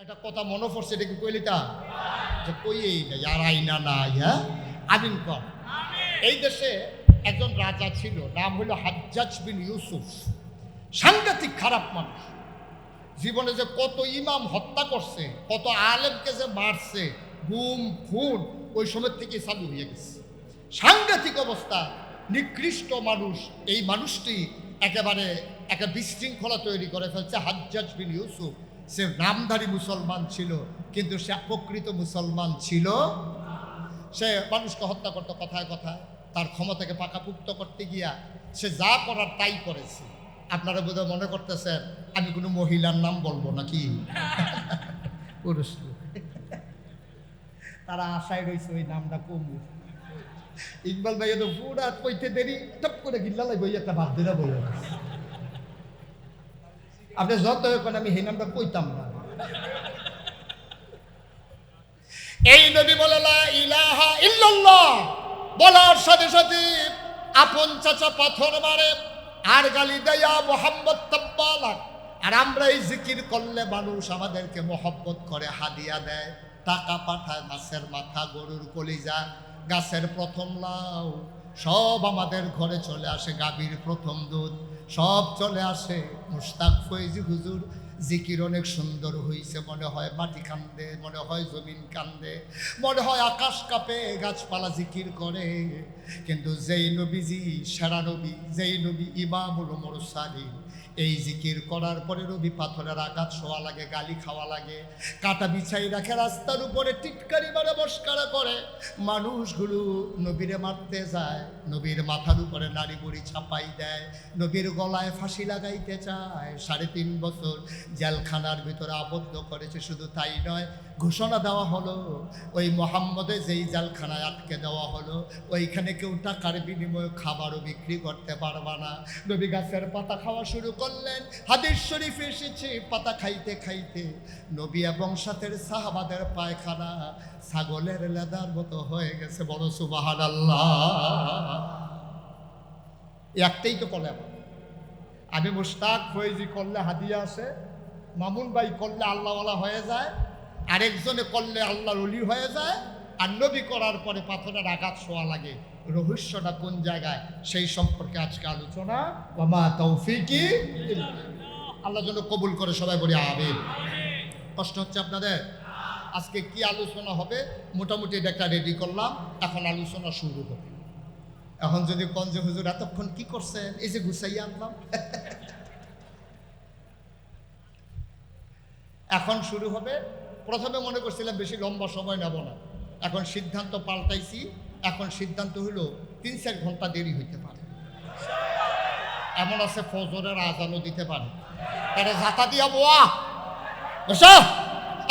একটা কথা মনে পড়ছে, এটা কি কইলিতা যে কই নাই আর আইনা নাই। হ্যাঁ, আমিন কর। এই দেশে একজন রাজা ছিল, নাম হলো হাজ্জাজ বিন ইউসুফ। সাংঘাতিক খারাপ মানুষ। জীবনে যে কত ইমাম হত্যা করছে, কত আলেমকে যে মারছে, গুম খুন ওই সময় থেকে চালু হয়ে গেছে। সাংঘাতিক অবস্থা, নিকৃষ্ট মানুষ। এই মানুষটি একেবারে একটা বিশৃঙ্খলা তৈরি করে ফেলছে। হাজ্জাজ বিন ইউসুফ সে নামধারী মুসলমান ছিল, কিন্তু সে প্রকৃত মুসলমান ছিল। সে মানুষকে হত্যা করতো কথায় কথায়, তার ক্ষমতাকে পাকাপুক্ত করতে গিয়া সে যা করার তাই করেছে। আপনারা বোধহয় মনে করতেছেন আমি কোনো মহিলার নাম বলবো নাকি? পুরুষ তারা আশায় রয়েছে ওই নামটা কমু। ইকবাল ভাই তো পুরা কইতে দেরি, টপ করে গিল্লা লাগবে একটা বাদ দিলা বলে। আপনি যত এখন আমি সেই নামটা কইতাম না। এই নবী বলে লা ইলাহা ইল্লাল্লাহ বলার সাথে সাথে আপন চাচা পাথর মারে আর গালি দেয়া মোহাম্মদ তাব্বালাক। আর আমরা এই জিকির করলে মানুষ আমাদেরকে মোহব্বত করে, হাদিয়া দেয়, টাকা পাঠায়, মাছের মাথা, গরুর কলিজা, গাছের প্রথম লাউ সব আমাদের ঘরে চলে আসে, গাভীর প্রথম দুধ সব চলে আসে। মুশতাক ফৈজি হুজুর জিকির অনেক সুন্দর হয়েছে, মনে হয় মাটি কান্দে, মনে হয় জমিন কান্দে, মনে হয় আকাশ কাঁপে, গাছপালা জিকির করে। কিন্তু যেই নবীজি সেরা নবী, যেই নবী ইমামুল মুরসালিন, এই জিকির করার পরে নবী পাথরের আঘাত শোয়া লাগে, গালি খাওয়া লাগে, কাটা বিছাই রাখে, রাস্তার উপরে টিটকারি মারে মস্কারা করে। মানুষগুলো নবীরে মারতে যায়, নবীর মাথার উপরে নারী বুড়ি ছাপাই দেয়, নবীর গলায় ফাঁসি লাগাইতে চায়। 3.5 বছর জেলখানার ভিতরে আবদ্ধ করেছে। শুধু তাই নয়, ঘোষণা দেওয়া হলো ওই মোহাম্মদে যেই জেলখানায় আটকে দেওয়া হলো, ওইখানে কেউ টাকার বিনিময়ে খাবারও বিক্রি করতে পারবা না। নবী গাছের পাতা খাওয়া শুরু করলেন। হাদিস শরীফে এসেছে, পাতা খাইতে খাইতে নবী এবং সাথের সাহাবাদের পায়খানা ছাগলের লেদার মতো হয়ে গেছে। বড় সুবহানাল্লাহ। একটাই তো কলে আমি মুশতাক ফৈজি করলে হাদিয়া আসে, মামুন ভাই করলে আল্লাহওয়ালা হয়ে যায়, আরেকজনে করলে আল্লাহর ওলি হয়ে যায়, আর নবী করার পরে পাথরের আঘাত শোয়া লাগে। রহস্যটা কোন জায়গায় সেই সম্পর্কে আজকে আলোচনা। ওয়া তৌফিকি আল্লাহ যেন কবুল করে, সবাই বলি আমিন। কষ্ট হচ্ছে আপনাদের? আজকে কি আলোচনা হবে মোটামুটি একটা রেডি করলাম, এখন আলোচনা শুরু হবে। এখন যদি কঞ্জে হুজুর এতক্ষণ কি করছেন, এই যে গুছাইয়া আনলাম। এখন শুরু হবে। প্রথমে মনে করছিলাম বেশি লম্বা সময় নেব না, এখন সিদ্ধান্ত পাল্টাইছি। এখন সিদ্ধান্ত হলো 3-4 ঘন্টা দেরি হইতে পারে। এমন আছে ফজরের আজানও দিতে পারে। তারা জাতা দিয়া বোয়া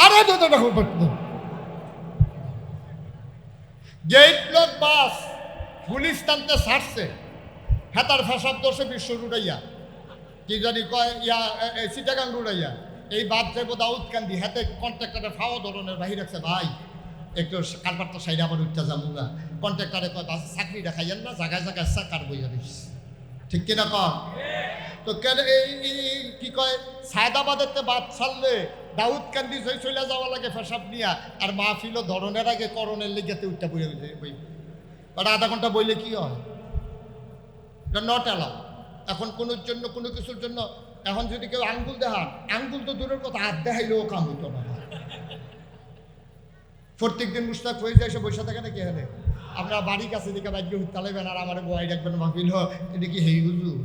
আরে গেট লোক বাস পুলিশ টানতে ছাড়ছে, হেতার ফেসাব দোষে বিশ্ব রুড়াইয়া কি জানি কয় ইয়া চিটাগাং রুড়াইয়া এই বাদ যাবো দাউদকান্দি, হাতে কন্ট্রাক্টারে ফাওয়া ধরনের বাহির রাখছে। ভাই একটু কারবারটা সাইডে আবার উঠতে যাবো। কন্ট্রাক্টারে কয় বাস চাকরি দেখাইয়েন না, জায়গায় জায়গায় চাকার বইয়া দিস, ঠিক কিনা কর? তো কেন এই কি কয় সায়দাবাদের বাদ ছাড়লে দাউদকান্দি চলে যাওয়া লাগে ফেসাব নিয়া, আর মাহফিলও ধরনের আগে করণের লেগেতে উঠতে বই বই ওটা আধা ঘন্টা বইলে কি হয়? এটা নট অ্যালাউ। এখন কোনোর জন্য কোনো কিছুর জন্য এখন যদি কেউ আঙ্গুল দেখান, আঙ্গুল তো দূরের কথা, হাত দেখাইলেও কাম হইতো না। প্রত্যেক দিন মুশতাক হয়ে যায়, এসে বসে থাকে না কি হলে আপনার বাড়ির কাছে দিকে বাইক তালাইবেন আর আমার বয় ডাকবেন, মাহফিল এটা কি হেই হুজুর?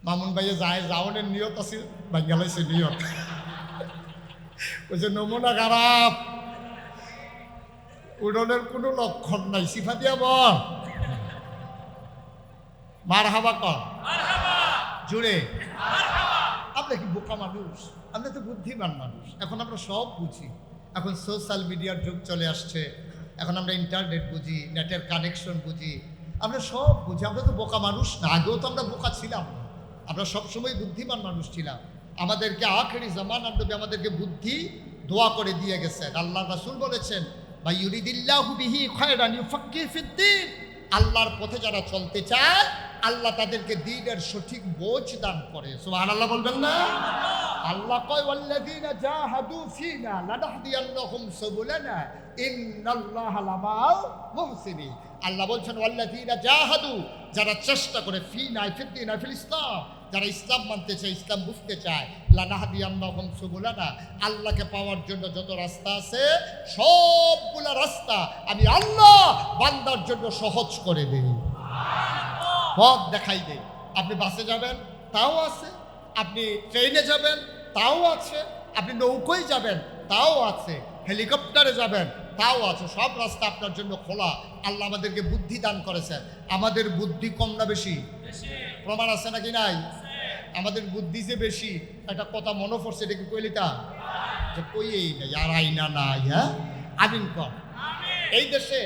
মামুন ভাইয়ে যায়, যাওয়ানের নিয়ত আছে, বাঙ্গালাইছে নিয়ত। ওই যে নমুনা খারাপ, উড়নের কোনো লক্ষণ নাই, সিফা দিয়া বল মার হাবা কর জুড়ে। আমরা কি বোকা মানুষ? আমরা তো বুদ্ধিমান মানুষ। এখন আমরা সব বুঝি। এখন সোশ্যাল মিডিয়ার যুগ চলে আসছে, এখন আমরা ইন্টারনেট বুঝি, নেটের কানেকশন বুঝি, আমরা সব বুঝি। আমরা তো বোকা মানুষ না, আগেও তো আমরা বোকা ছিলাম না, আমরা সবসময় বুদ্ধিমান মানুষ ছিলাম। আমাদেরকে আখেরি জামানার নবী আমাদেরকে বুদ্ধি দোয়া করে দিয়ে গেছেন। আল্লাহ রাসূল বলেছেন, বা ইউরিদিল্লাহু বিহি খায়রান ইউফাক্কিহু ফিদ্দীন, আল্লাহর পথে যারা চলতে চায় আল্লাহ তাদেরকে দ্বীনের সঠিক বোঝ দান করে। সুবহানাল্লাহ বলবেন না? আল্লাহ কয় ওয়াল্লাযীনা জাহাদু ফীনা লানাহদিয়ান্নাহুম সুবুলানা ইন্নাল্লাহা লামাল মুহসিনিন। আল্লাহ বলছেন ওয়াল্লাযীনা জাহাদু, যারা চেষ্টা করে, ফীনা ফিদ্দিনা ফিল ইসলাম, যারা ইসলাম মানতে চায়, ইসলাম বুঝতে চায়, লানাহদিয়ান্নাহুম সুবুলানা, আল্লাহকে পাওয়ার জন্য যত রাস্তা আছে সবগুলা রাস্তা আমি আল্লাহ বান্দার জন্য সহজ করে দেই, পথ দেখাই দেই। আপনি বাসে যাবেন তাও আছে, আপনি ট্রেনে যাবেন তাও আছে, আপনি নৌকোয় যাবেন তাও আছে, হেলিকপ্টারে যাবেন তাও আছে, সব রাস্তা আপনার জন্য খোলা। আল্লাহ আমাদেরকে বুদ্ধি দান করেছেন। আমাদের বুদ্ধি কম না বেশি? প্রমাণ আছে নাকি নাই? আমাদের বুদ্ধি যে বেশি, একটা কথা মনে পড়ছে, এটা কি কইলিতা যে কইয়েই নাই, আর আইনা নাই। হ্যাঁ, আমিন কর। এই দেশে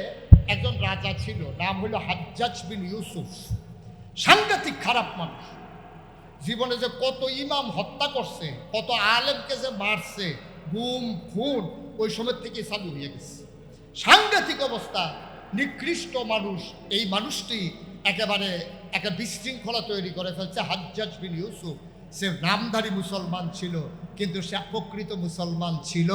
একজন রাজা ছিল, নাম হলো হাজ্জাজ বিন ইউসুফ। সাংঘাতিক খারাপ মানুষ। জীবনে যে কত ইমাম হত্যা করছে, কত আলেমকে যে মারছে, গুম খুন ওই সময় থেকে চালু হয়ে গেছে। সাংঘাতিক অবস্থা, নিকৃষ্ট মানুষ। এই মানুষটি একেবারে একটা বিশৃঙ্খলা তৈরি করে ফেলছে। হাজ্জাজ বিন ইউসুফ, সে নামধারী মুসলমান ছিল কিন্তু সে প্রকৃত মুসলমান ছিল।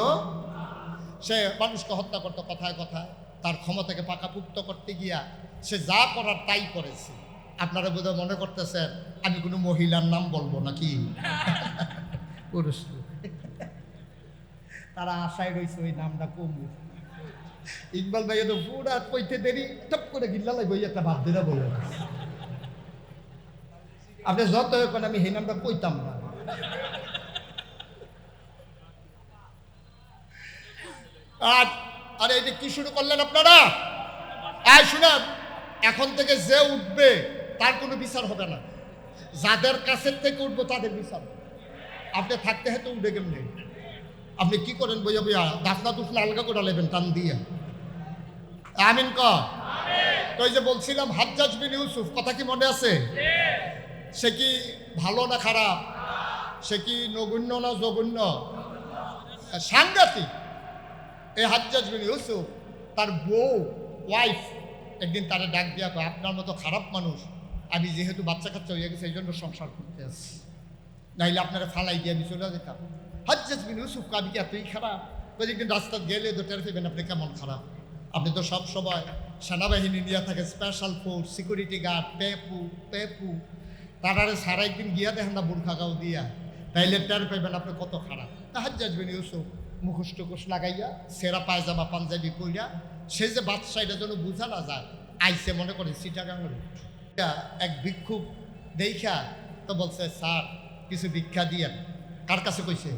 সে মানুষকে হত্যা করতো কথায় কথায়, তার ক্ষমতাকে পাকাপুক্ত করতে গিয়া সে যা করার তাই করেছে। আপনারা বোধহয় মনে করতেছেন আমি কোনো মহিলার নাম বলবো নাকি? পুরুষ তারা আশায় রয়েছে ওই নামটা কমু। ইকবাল ভাই তো পুরা কইতে দেরি, টপ করে গিল্লা লাগবে একটা বাদ দিলা বলে। আপনি যত এখন আমি সেই নামটা কইতাম না। আরে এটা কি শুরু করলেন আপনারা? শুনেন, এখন থেকে যে উঠবে তার কোনো বিচার হবে না, যাদের কাছের থেকে উঠবো তাদের বিচার। আপনি থাকতে হয়তো উঠে গেলেন, আপনি কি করেন বইয়া বইয়া দাফনা তুফনা আলগা করে নেবেন টান দিয়ে। আমিন ক। তো এই যে বলছিলাম হাজ্জাজ বিন ইউসুফ, কথা কি মনে আছে? সে কি ভালো না খারাপ? সে কি নগণ্য না জঘন্য? সাংঘাতিক। এই হাজ্জাজ বিন ইউসুফ, তার বউ ওয়াইফ একদিন তারা ডাক দিয়া কয়, আপনার মতো খারাপ মানুষ আমি যেহেতু বাচ্চা কাচ্চা হয়ে গেছে এই জন্য সংসার করতে আসছি, নাইলে আপনারা ফালাই দিয়ে আমি চলে যেতাম। হাজ্জাজ বিন ইউসুফ আমি কি এতই খারাপ? একদিন রাস্তা গেলে তো টের পেবেন আপনি কেমন খারাপ। আপনি তো সব সময় সেনাবাহিনী নিয়ে থাকে, স্পেশাল ফোর্স, সিকিউরিটি গার্ড, পেপু তারারে সারা একদিন গিয়া দেখেন না বুর্খা গাও দিয়া, তাইলে টের পেবেন আপনি কত খারাপ। তা হাজ্জাজ বিন ইউসুফ মুখোশ টুকুশ লাগাইয়া, সেরা পায়জামা পাঞ্জাবি পইরা, সে যে বাদশা এটা যেন বোঝা না যায়, আইসে মনে করে চিটাগাঙের। এক ভিক্ষুক দেখা তো বলছে, স্যার কিছু ভিক্ষা দিয়েন। কার কাছে কইছে?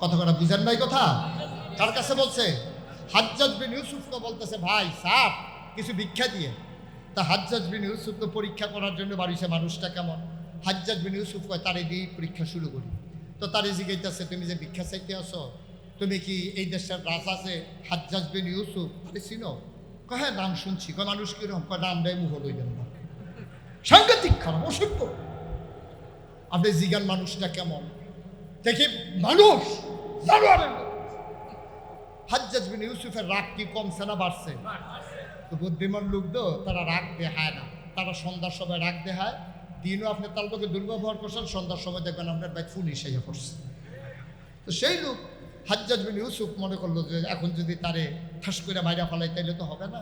কথা কথা বুঝেন নাই কথা? কার কাছে বলছে? হাজ্জাজ বিন ইউসুফ তো বলতেছে, ভাই স্যার কিছু ভিক্ষা দিয়ে। তা হাজ্জাজ বিন ইউসুফ তো পরীক্ষা করার জন্য বাড়িছে মানুষটা কেমন। হাজ্জাজ বিন ইউসুফ কয়, তারে দিয়ে পরীক্ষা শুরু করি। তো তারে জিজ্ঞাসা, তুমি যে ভিক্ষা চাইতে আসো, তুমি কি এই দেশের রাজা যে হাজ্জাজ বিন ইউসুফ আরে চিনো? কয় হ্যাঁ নাম শুনছি। কয় মানুষ কিরকম? কয় নাম দেয় মুখ লইলেন না। সাংঘাতিক খারাপ, অসভ্য। আপনি জিগান মানুষটা কেমন দেখি, মানুষ হাজ্জাজ বিন ইউসুফের রাগ কি কমছে না বাড়ছে? তো বুদ্ধিমান লোক তো তারা রাগ দেখায় না, তারা সন্ধ্যার সময় রাগ দেখায়। দিনও আপনি তার লোকে দুর্ব্যবহার করছেন, সন্ধ্যার সময় দেখবেন আপনার বাইক পুলিশ এসে পড়ছে। তো সেই লোক হাজ্জাজ বিন ইউসুফ মনে করলো যে এখন যদি তারে ঠাস করে মাইরা ফেলাই তাইলে তো হবে না।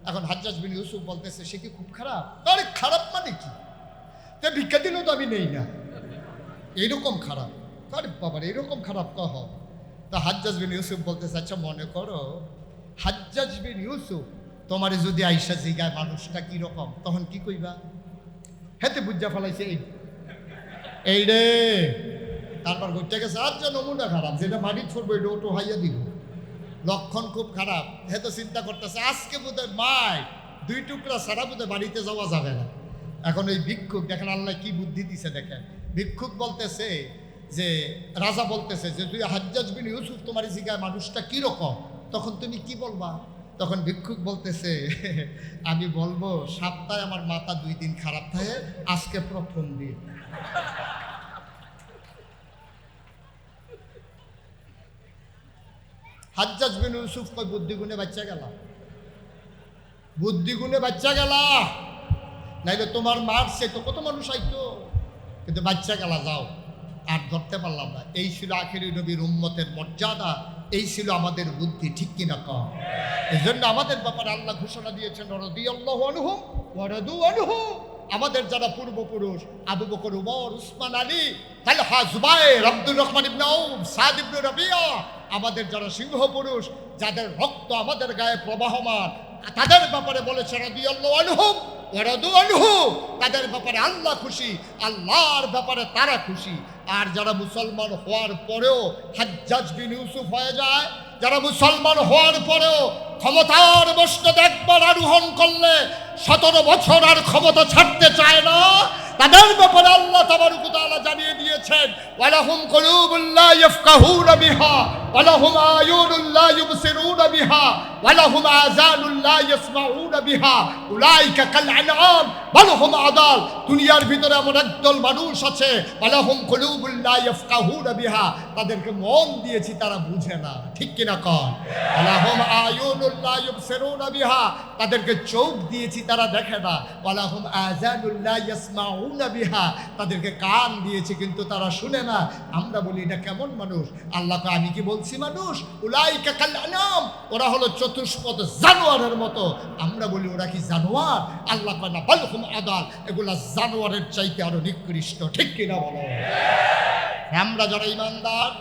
এখন হাজ্জাজ বিন ইউসুফ বলতেছে, সে কি খুব খারাপ? আরে খারাপ মানে কি? তা ভিক্ষা দিলেও তো আমি নেই না, এইরকম খারাপ? আরে বাবার এরকম খারাপ কহ? তা হাজ্জাজ বিন ইউসুফ বলতেছে, আচ্ছা মনে করো হাজ্জাজ বিন ইউসুফ তোমারে যদি আইসা জিগায় মানুষটা কিরকম, তখন কি কইবা? হেতে বুঝা ফেলাইছে এই রে। তারপর ঘুরতে গেছে, আচ্ছা নমুনা খারাপ, যেটা মাটি ছড়বো এটা ওটো হাইয়া দিব, লক্ষণ খুব খারাপ। হে তো চিন্তা করতেছে আজকে বোধহয় মাই 2 টুকরা ছাড়া বোধহয় বাড়িতে যাওয়া যাবে না। এখন ওই ভিক্ষুক দেখেন আল্লাহ কি বুদ্ধি দিছে দেখেন। ভিক্ষুক বলতেছে যে, রাজা বলতেছে যে তুই হাজ্জাজ বিন ইউসুফ তোমার জিগায় মানুষটা কিরকম, তখন তুমি কি বলবা? তখন ভিক্ষুক বলতেছে, আমি বলবো সপ্তাহে আমার মাথা 2 দিন খারাপ থাকে, আজকে প্রথম দিন। হাজ্জাজ বিন ইউসুফ কই বুদ্ধি গুণে বাচ্চা গেল, বুদ্ধি গুণে বাচ্চা গেল। নাইলে তোমার মারছে তো কত মানুষ আইতো, কিন্তু বাচ্চা গেলা যাও আর ধরতে পারলাম না। এই ছিল আখেরি নবীর উম্মতের মর্যাদা, এই ছিল আমাদের বুদ্ধি, ঠিক কিনা কম? এই জন্য আমাদের ব্যাপারে আল্লাহ ঘোষণা দিয়েছেন রাদিয়াল্লাহু আনহুম ওয়া রাদু আনহু। আমাদের যারা পূর্বপুরুষ আবু বকর, উমর, উসমান, আলী, তালহা, জুবায়ের, আব্দুর রহমান ইবনে আউফ, সাদ ইবনে রাবিয়া, আমাদের যারা সিংহ পুরুষ, যাদের রক্ত আমাদের গায়ে প্রবাহমান, তাদের ব্যাপারে বলেছে রাদিয়াল্লাহু আনহুম ওয়া রাদু আনহু। তাদের ব্যাপারে আল্লাহ খুশি, আল্লাহর ব্যাপারে তারা খুশি। আর যারা মুসলমান হওয়ার পরেও হাজ্জাজ বিন ইউসুফ হয়ে যায়, যারা মুসলমান হওয়ার পরেও ক্ষমতার মসনদে একবার আরোহণ করলে 17 বছর আর ক্ষমতা ছাড়তে চায় না, তাদের ব্যাপারে আল্লাহ তাবারক ওয়া তাআলা জানিয়ে দিয়েছেন ওয়ালাহুম কুলুবুল লা ইয়াফকাহুনা বিহা ওয়ালাহুম আয়ুনুল লা ইউবসিরুনা বিহা ওয়ালাহুম আযানুল লা ইয়াসমাউনা বিহা উলাইকা কাল আনআম বাল হুম আদাল। দুনিয়ার ভিতরে এমন একদল মানুষ আছে ওয়ালাহুম কুলুবুল লা ইয়াফকাহুনা বিহা, তাদেরকে মন দিয়েছি তারা বুঝে না, ঠিক কিনা কন? ওয়ালাহুম আয়ুনুল লা ইউবসিরুনা বিহা, তাদেরকে চোখ দিয়েছি তারা দেখে না। ওয়ালাহুম আযানুল লা ইয়াসমাউনা বিহা, তাদেরকে কান দিয়েছি কিন্তু তারা শুনে না। আমরা বলি এটা কেমন মানুষ? আল্লাহ কয় আমি কি বলছি মানুষ? উলাইকা কাল আনআম, ওরা হলো চতুষ্পদ জানোয়ারের মতো। আমরা বলি ওরা কি জানোয়ার? আল্লাহ কয় না, বাল হুম আদাল, এগুলা জানোয়ারের চাইতে আরো নিকৃষ্ট, ঠিক কিনা বলো? আমরা যারা ইমানদার,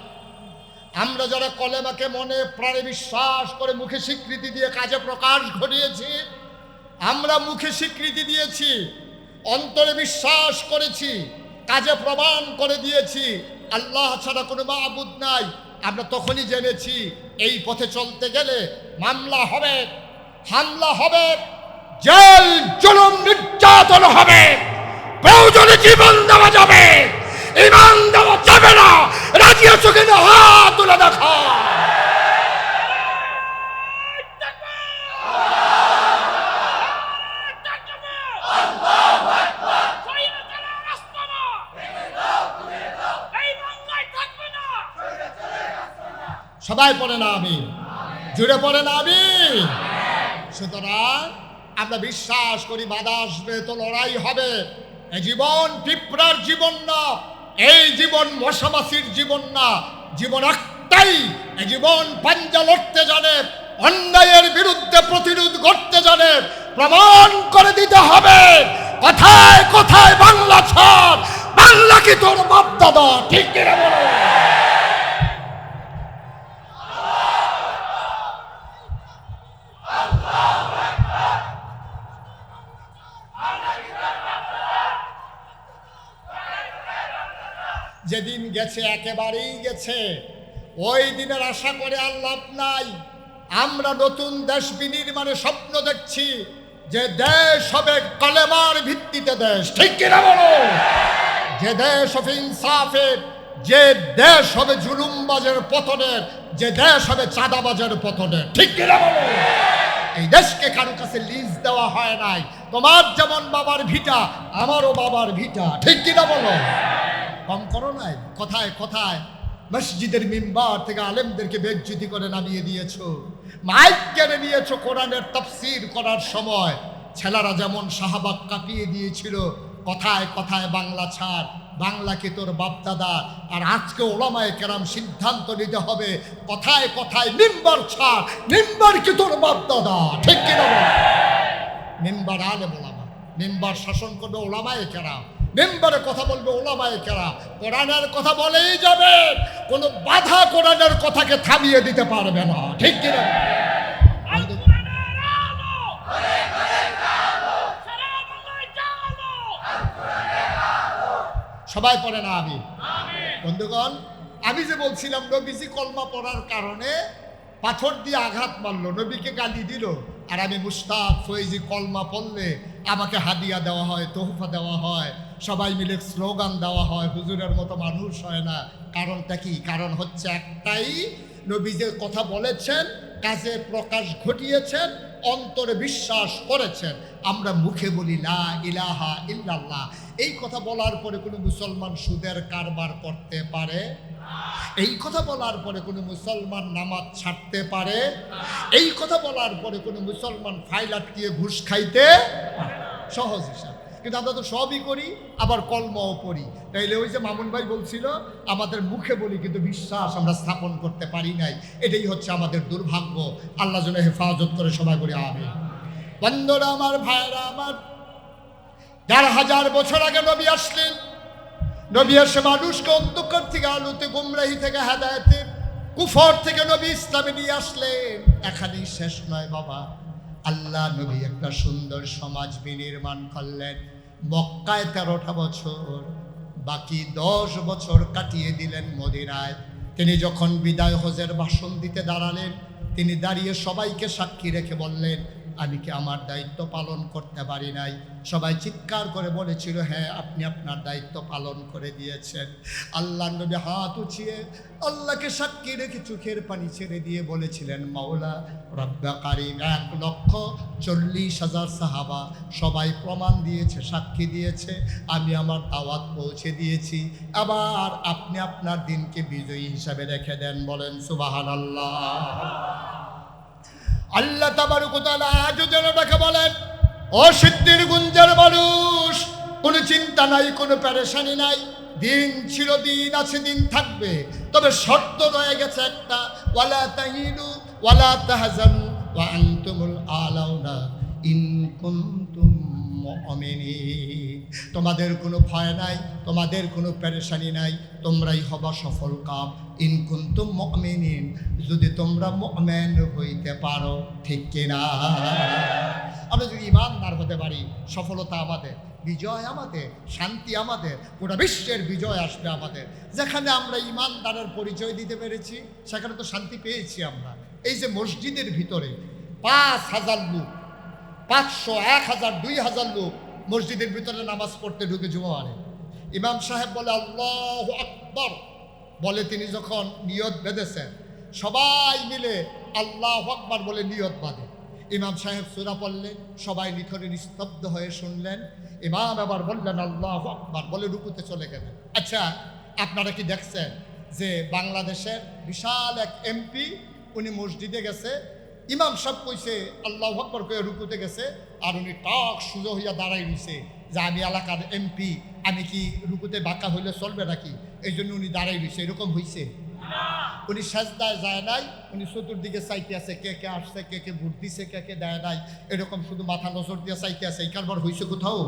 আমরা যারা কলেমাকে মনে প্রাণে বিশ্বাস করে মুখে স্বীকৃতি দিয়ে কাজে প্রকাশ ঘটিয়েছি, আমরা মুখে স্বীকৃতি দিয়েছি, অন্তরে বিশ্বাস করেছি, কাজে প্রমাণ করে দিয়েছি আল্লাহ ছাড়া কোনো মাবুদ নাই, আমরা তখনই জেনেছি এই পথে চলতে গেলে মামলা হবে, হামলা হবে, জেল জুলুম নির্যাতন হবে, প্রয়োজনে জীবন দেওয়া যাবে, ঈমান দেওয়া যাবে না। রাজি আছো কিনা? হাত তুলে দেখা। সবাই পড়ে না আমিন, জুড়ে পড়ে না আমিন। সুতরাং আমরা বিশ্বাস করি বাধা আসবে তো লড়াই হবে। এই জীবন পিঁপড়ার জীবন না, এই জীবন মশামাছির জীবন না, জীবন একটাই। এই জীবন পাঞ্জা লড়তে জানে, অন্যায়ের বিরুদ্ধে প্রতিরোধ করতে জানে, প্রমাণ করে দিতে হবে। কথায় কথায় বাংলা ছাড়, বাংলা কি তোর বাপ দাদা, ঠিক কিনা বলো? যেদিন গেছে একেবারেই গেছে, ওই দিনের আশা করে আর লাভ নাই। আমরা নতুন দেশ বিনির্মাণে স্বপ্ন দেখছি, যে দেশ হবে কলেমার ভিত্তিতে দেশ, ঠিক কিনা বলো? যে দেশ হবে ইনসাফের, যে দেশ হবে জুলুমবাজের পতনের, যে দেশ হবে চাঁদাবাজের পতনের, ঠিক কিনা বলো? এই দেশকে কারো কাছে লিজ দেওয়া হয় নাই। তোমার যেমন বাবার ভিটা, আমারও বাবার ভিটা, ঠিক কিনা বলো? কম করো নাই। কথায় কথায় মসজিদের মিম্বার থেকে আলেমদেরকে বেজ্জতি করে নামিয়ে দিয়েছো, মাইক কেড়ে নিয়েছো কোরআনের তাফসীর করার সময়। ছেলেরা যেমন শাহবাগ কাঁপিয়ে দিয়েছিল, কথায় কথায় বাংলা ছাড়, বাংলা কি তোর বাপদাদা। আর আজকে ওলামায়ে কেরাম সিদ্ধান্ত নিতে হবে, কথায় কথায় মিম্বার ছাড়, মিম্বার কি তোর বাপদাদা, ঠিক কিনা বল? মিম্বার আলেম ওলামা, মিম্বার শাসন করবে ওলামায়ে কেরাম, মেম্বারে কথা বলবে ওলামায়ে কেরাম, কোরআনের কথা বলেই যাবে, কোনো বাধা কোরআনের কথাকে থামিয়ে দিতে পারবে না, ঠিক কিনা? সবাই পড়ে না আমি? বন্ধুগণ, আমি যে বলছিলাম নবীজি কলমা পড়ার কারণে পাথর দিয়ে আঘাত মারলো, নবীকে গালি দিল, আর আমি মুশতাক ফয়েজি কলমা পড়লে আমাকে হাদিয়া দেওয়া হয়, তোহফা দেওয়া হয়, সবাই মিলে স্লোগান দেওয়া হয়, হুজুরের মতো মানুষ হয় না। কারণটা কি? কারণ হচ্ছে একটাই, নবী যে কথা বলেছেন, কাজে প্রকাশ ঘটিয়েছেন, অন্তরে বিশ্বাস করেছেন। আমরা মুখে বলি লা ইলাহা ইল্লাল্লাহ, এই কথা বলার পরে কোনো মুসলমান সুদের কারবার করতে পারে? এই কথা বলার পরে কোনো মুসলমান নামাজ ছাড়তে পারে? এই কথা বলার পরে কোনো মুসলমান ফাইল আটকিয়ে ঘুষ খাইতে? সহজ হিসাব। কিন্তু আমরা তো সবই করি, আবার কলমাও পড়ি। তাইলে ওই যে মামুন ভাই বলছিল, আমাদের মুখে বলি কিন্তু বিশ্বাস আমরা স্থাপন করতে পারি নাই। এটাই হচ্ছে আমাদের দুর্ভাগ্য। আল্লাহ যেন হেফাজত করে সবাই করে আমিন। বন্ধুরা আমার, ভাইরা আমার, ৪,০০০ বছর আগে নবী আসলেন। নবী এসে মানুষকে অন্ধকার থেকে আলোতে, গুমরাহি থেকে হেদায়েতের, কুফর থেকে নবী ইসলামে নিয়ে আসলেন। এখানেই শেষ নয় বাবা, আল্লাহ নবী একটা সুন্দর সমাজ বিনির্মাণ করলেন। মক্কায় ১৩টা বছর, বাকি ১০ বছর কাটিয়ে দিলেন মদিনায়। তিনি যখন বিদায় হজের ভাষণ দিতে দাঁড়ালেন, তিনি দাঁড়িয়ে সবাইকে সাক্ষী রেখে বললেন, আমি কি আমার দায়িত্ব পালন করতে পারি নাই? সবাই চিৎকার করে বলেছিল, হ্যাঁ আপনি আপনার দায়িত্ব পালন করে দিয়েছেন। আল্লাহ নবী হাত উঠিয়ে আল্লাহকে সাক্ষী রেখে চোখের পানি ছেড়ে দিয়ে বলেছিলেন, মাওলা রব্বে কারীম, ১,৪০,০০০ সাহাবা সবাই প্রমাণ দিয়েছে, সাক্ষী দিয়েছে, আমি আমার দাওয়াত পৌঁছে দিয়েছি। আবার আপনি আপনার দিনকে বিজয়ী হিসাবে রেখে দেন। বলেন সুবহানাল্লাহ। আল্লাহ তাবারক ওয়া তাআলা আজও যেন তাকে বলেন, ও সিদ্ধির গুঞ্জের মানুষ, কোনো চিন্তা নাই, কোনো পেরেশানি নাই। দিন ছিল, দিন আছে, দিন থাকবে, তবে শর্ত রয়ে গেছে একটা, ওয়ালা তাহিনু ওয়ালা তাহজানু ওয়া আনতুমুল আলাউনা ইন কুনতুম মুমিনিন। তোমাদের কোনো ভয় নাই, তোমাদের কোনো পেরেশানি নাই, তোমরাই হবা সফল কাম। ইন কুনতুম মুমিনিন, যদি তোমরা মুমিন হইতে পারো। ঠিক কিনা? আমরা যদি ঈমানদার হতে পারি, সফলতা আমাদের, বিজয় আমাদের, শান্তি আমাদের, গোটা বিশ্বের বিজয় আসবে আমাদের। যেখানে আমরা ঈমানদারের পরিচয় দিতে পেরেছি, সেখানে তো শান্তি পেয়েছি আমরা। এই যে মসজিদের ভিতরে ৫,০০০ লোক, ৫০০, ১,০০০, ২,০০০ লোক মসজিদের ভিতরে নামাজ পড়তে ঢুকে জুমারে, ইমাম সাহেব বলে আল্লাহু আকবার বলে, তিনি যখন নিয়ত বেঁধেছেন, সবাই মিলে আল্লাহু আকবার বলে নিয়ত বাঁধে। ইমাম সাহেব সূরা পড়লেন, সবাই নিথরে নিস্তব্ধ হয়ে শুনলেন। ইমাম আবার বললেন আল্লাহু আকবার বলে রুকুতে চলে গেলেন। আচ্ছা, আপনারা কি দেখছেন যে বাংলাদেশের বিশাল এক এমপি, উনি মসজিদে গেছে, ইমাম সাহেব কইছে আল্লাহু আকবার কয়ে রুকুতে গেছে, আর উনি টাক সুজো হইয়া দাঁড়াই রইছে যে আমি এলাকার এমপি, আমি কি রুকুতে বাঁকা হইলে চলবে নাকি? এই জন্য উনি দাঁড়াই রইছে। এরকম হইছে? উনি সাজদায় যায় নাই, উনি চতুর্দিকে চাইতে আছে, কে কে আসছে, কে কে ভোট দিছে, কে কে দেয় নাই, এরকম শুধু মাথা নজর দিয়ে চাইতে আছে। এই কারবার হয়েছে কোথাও?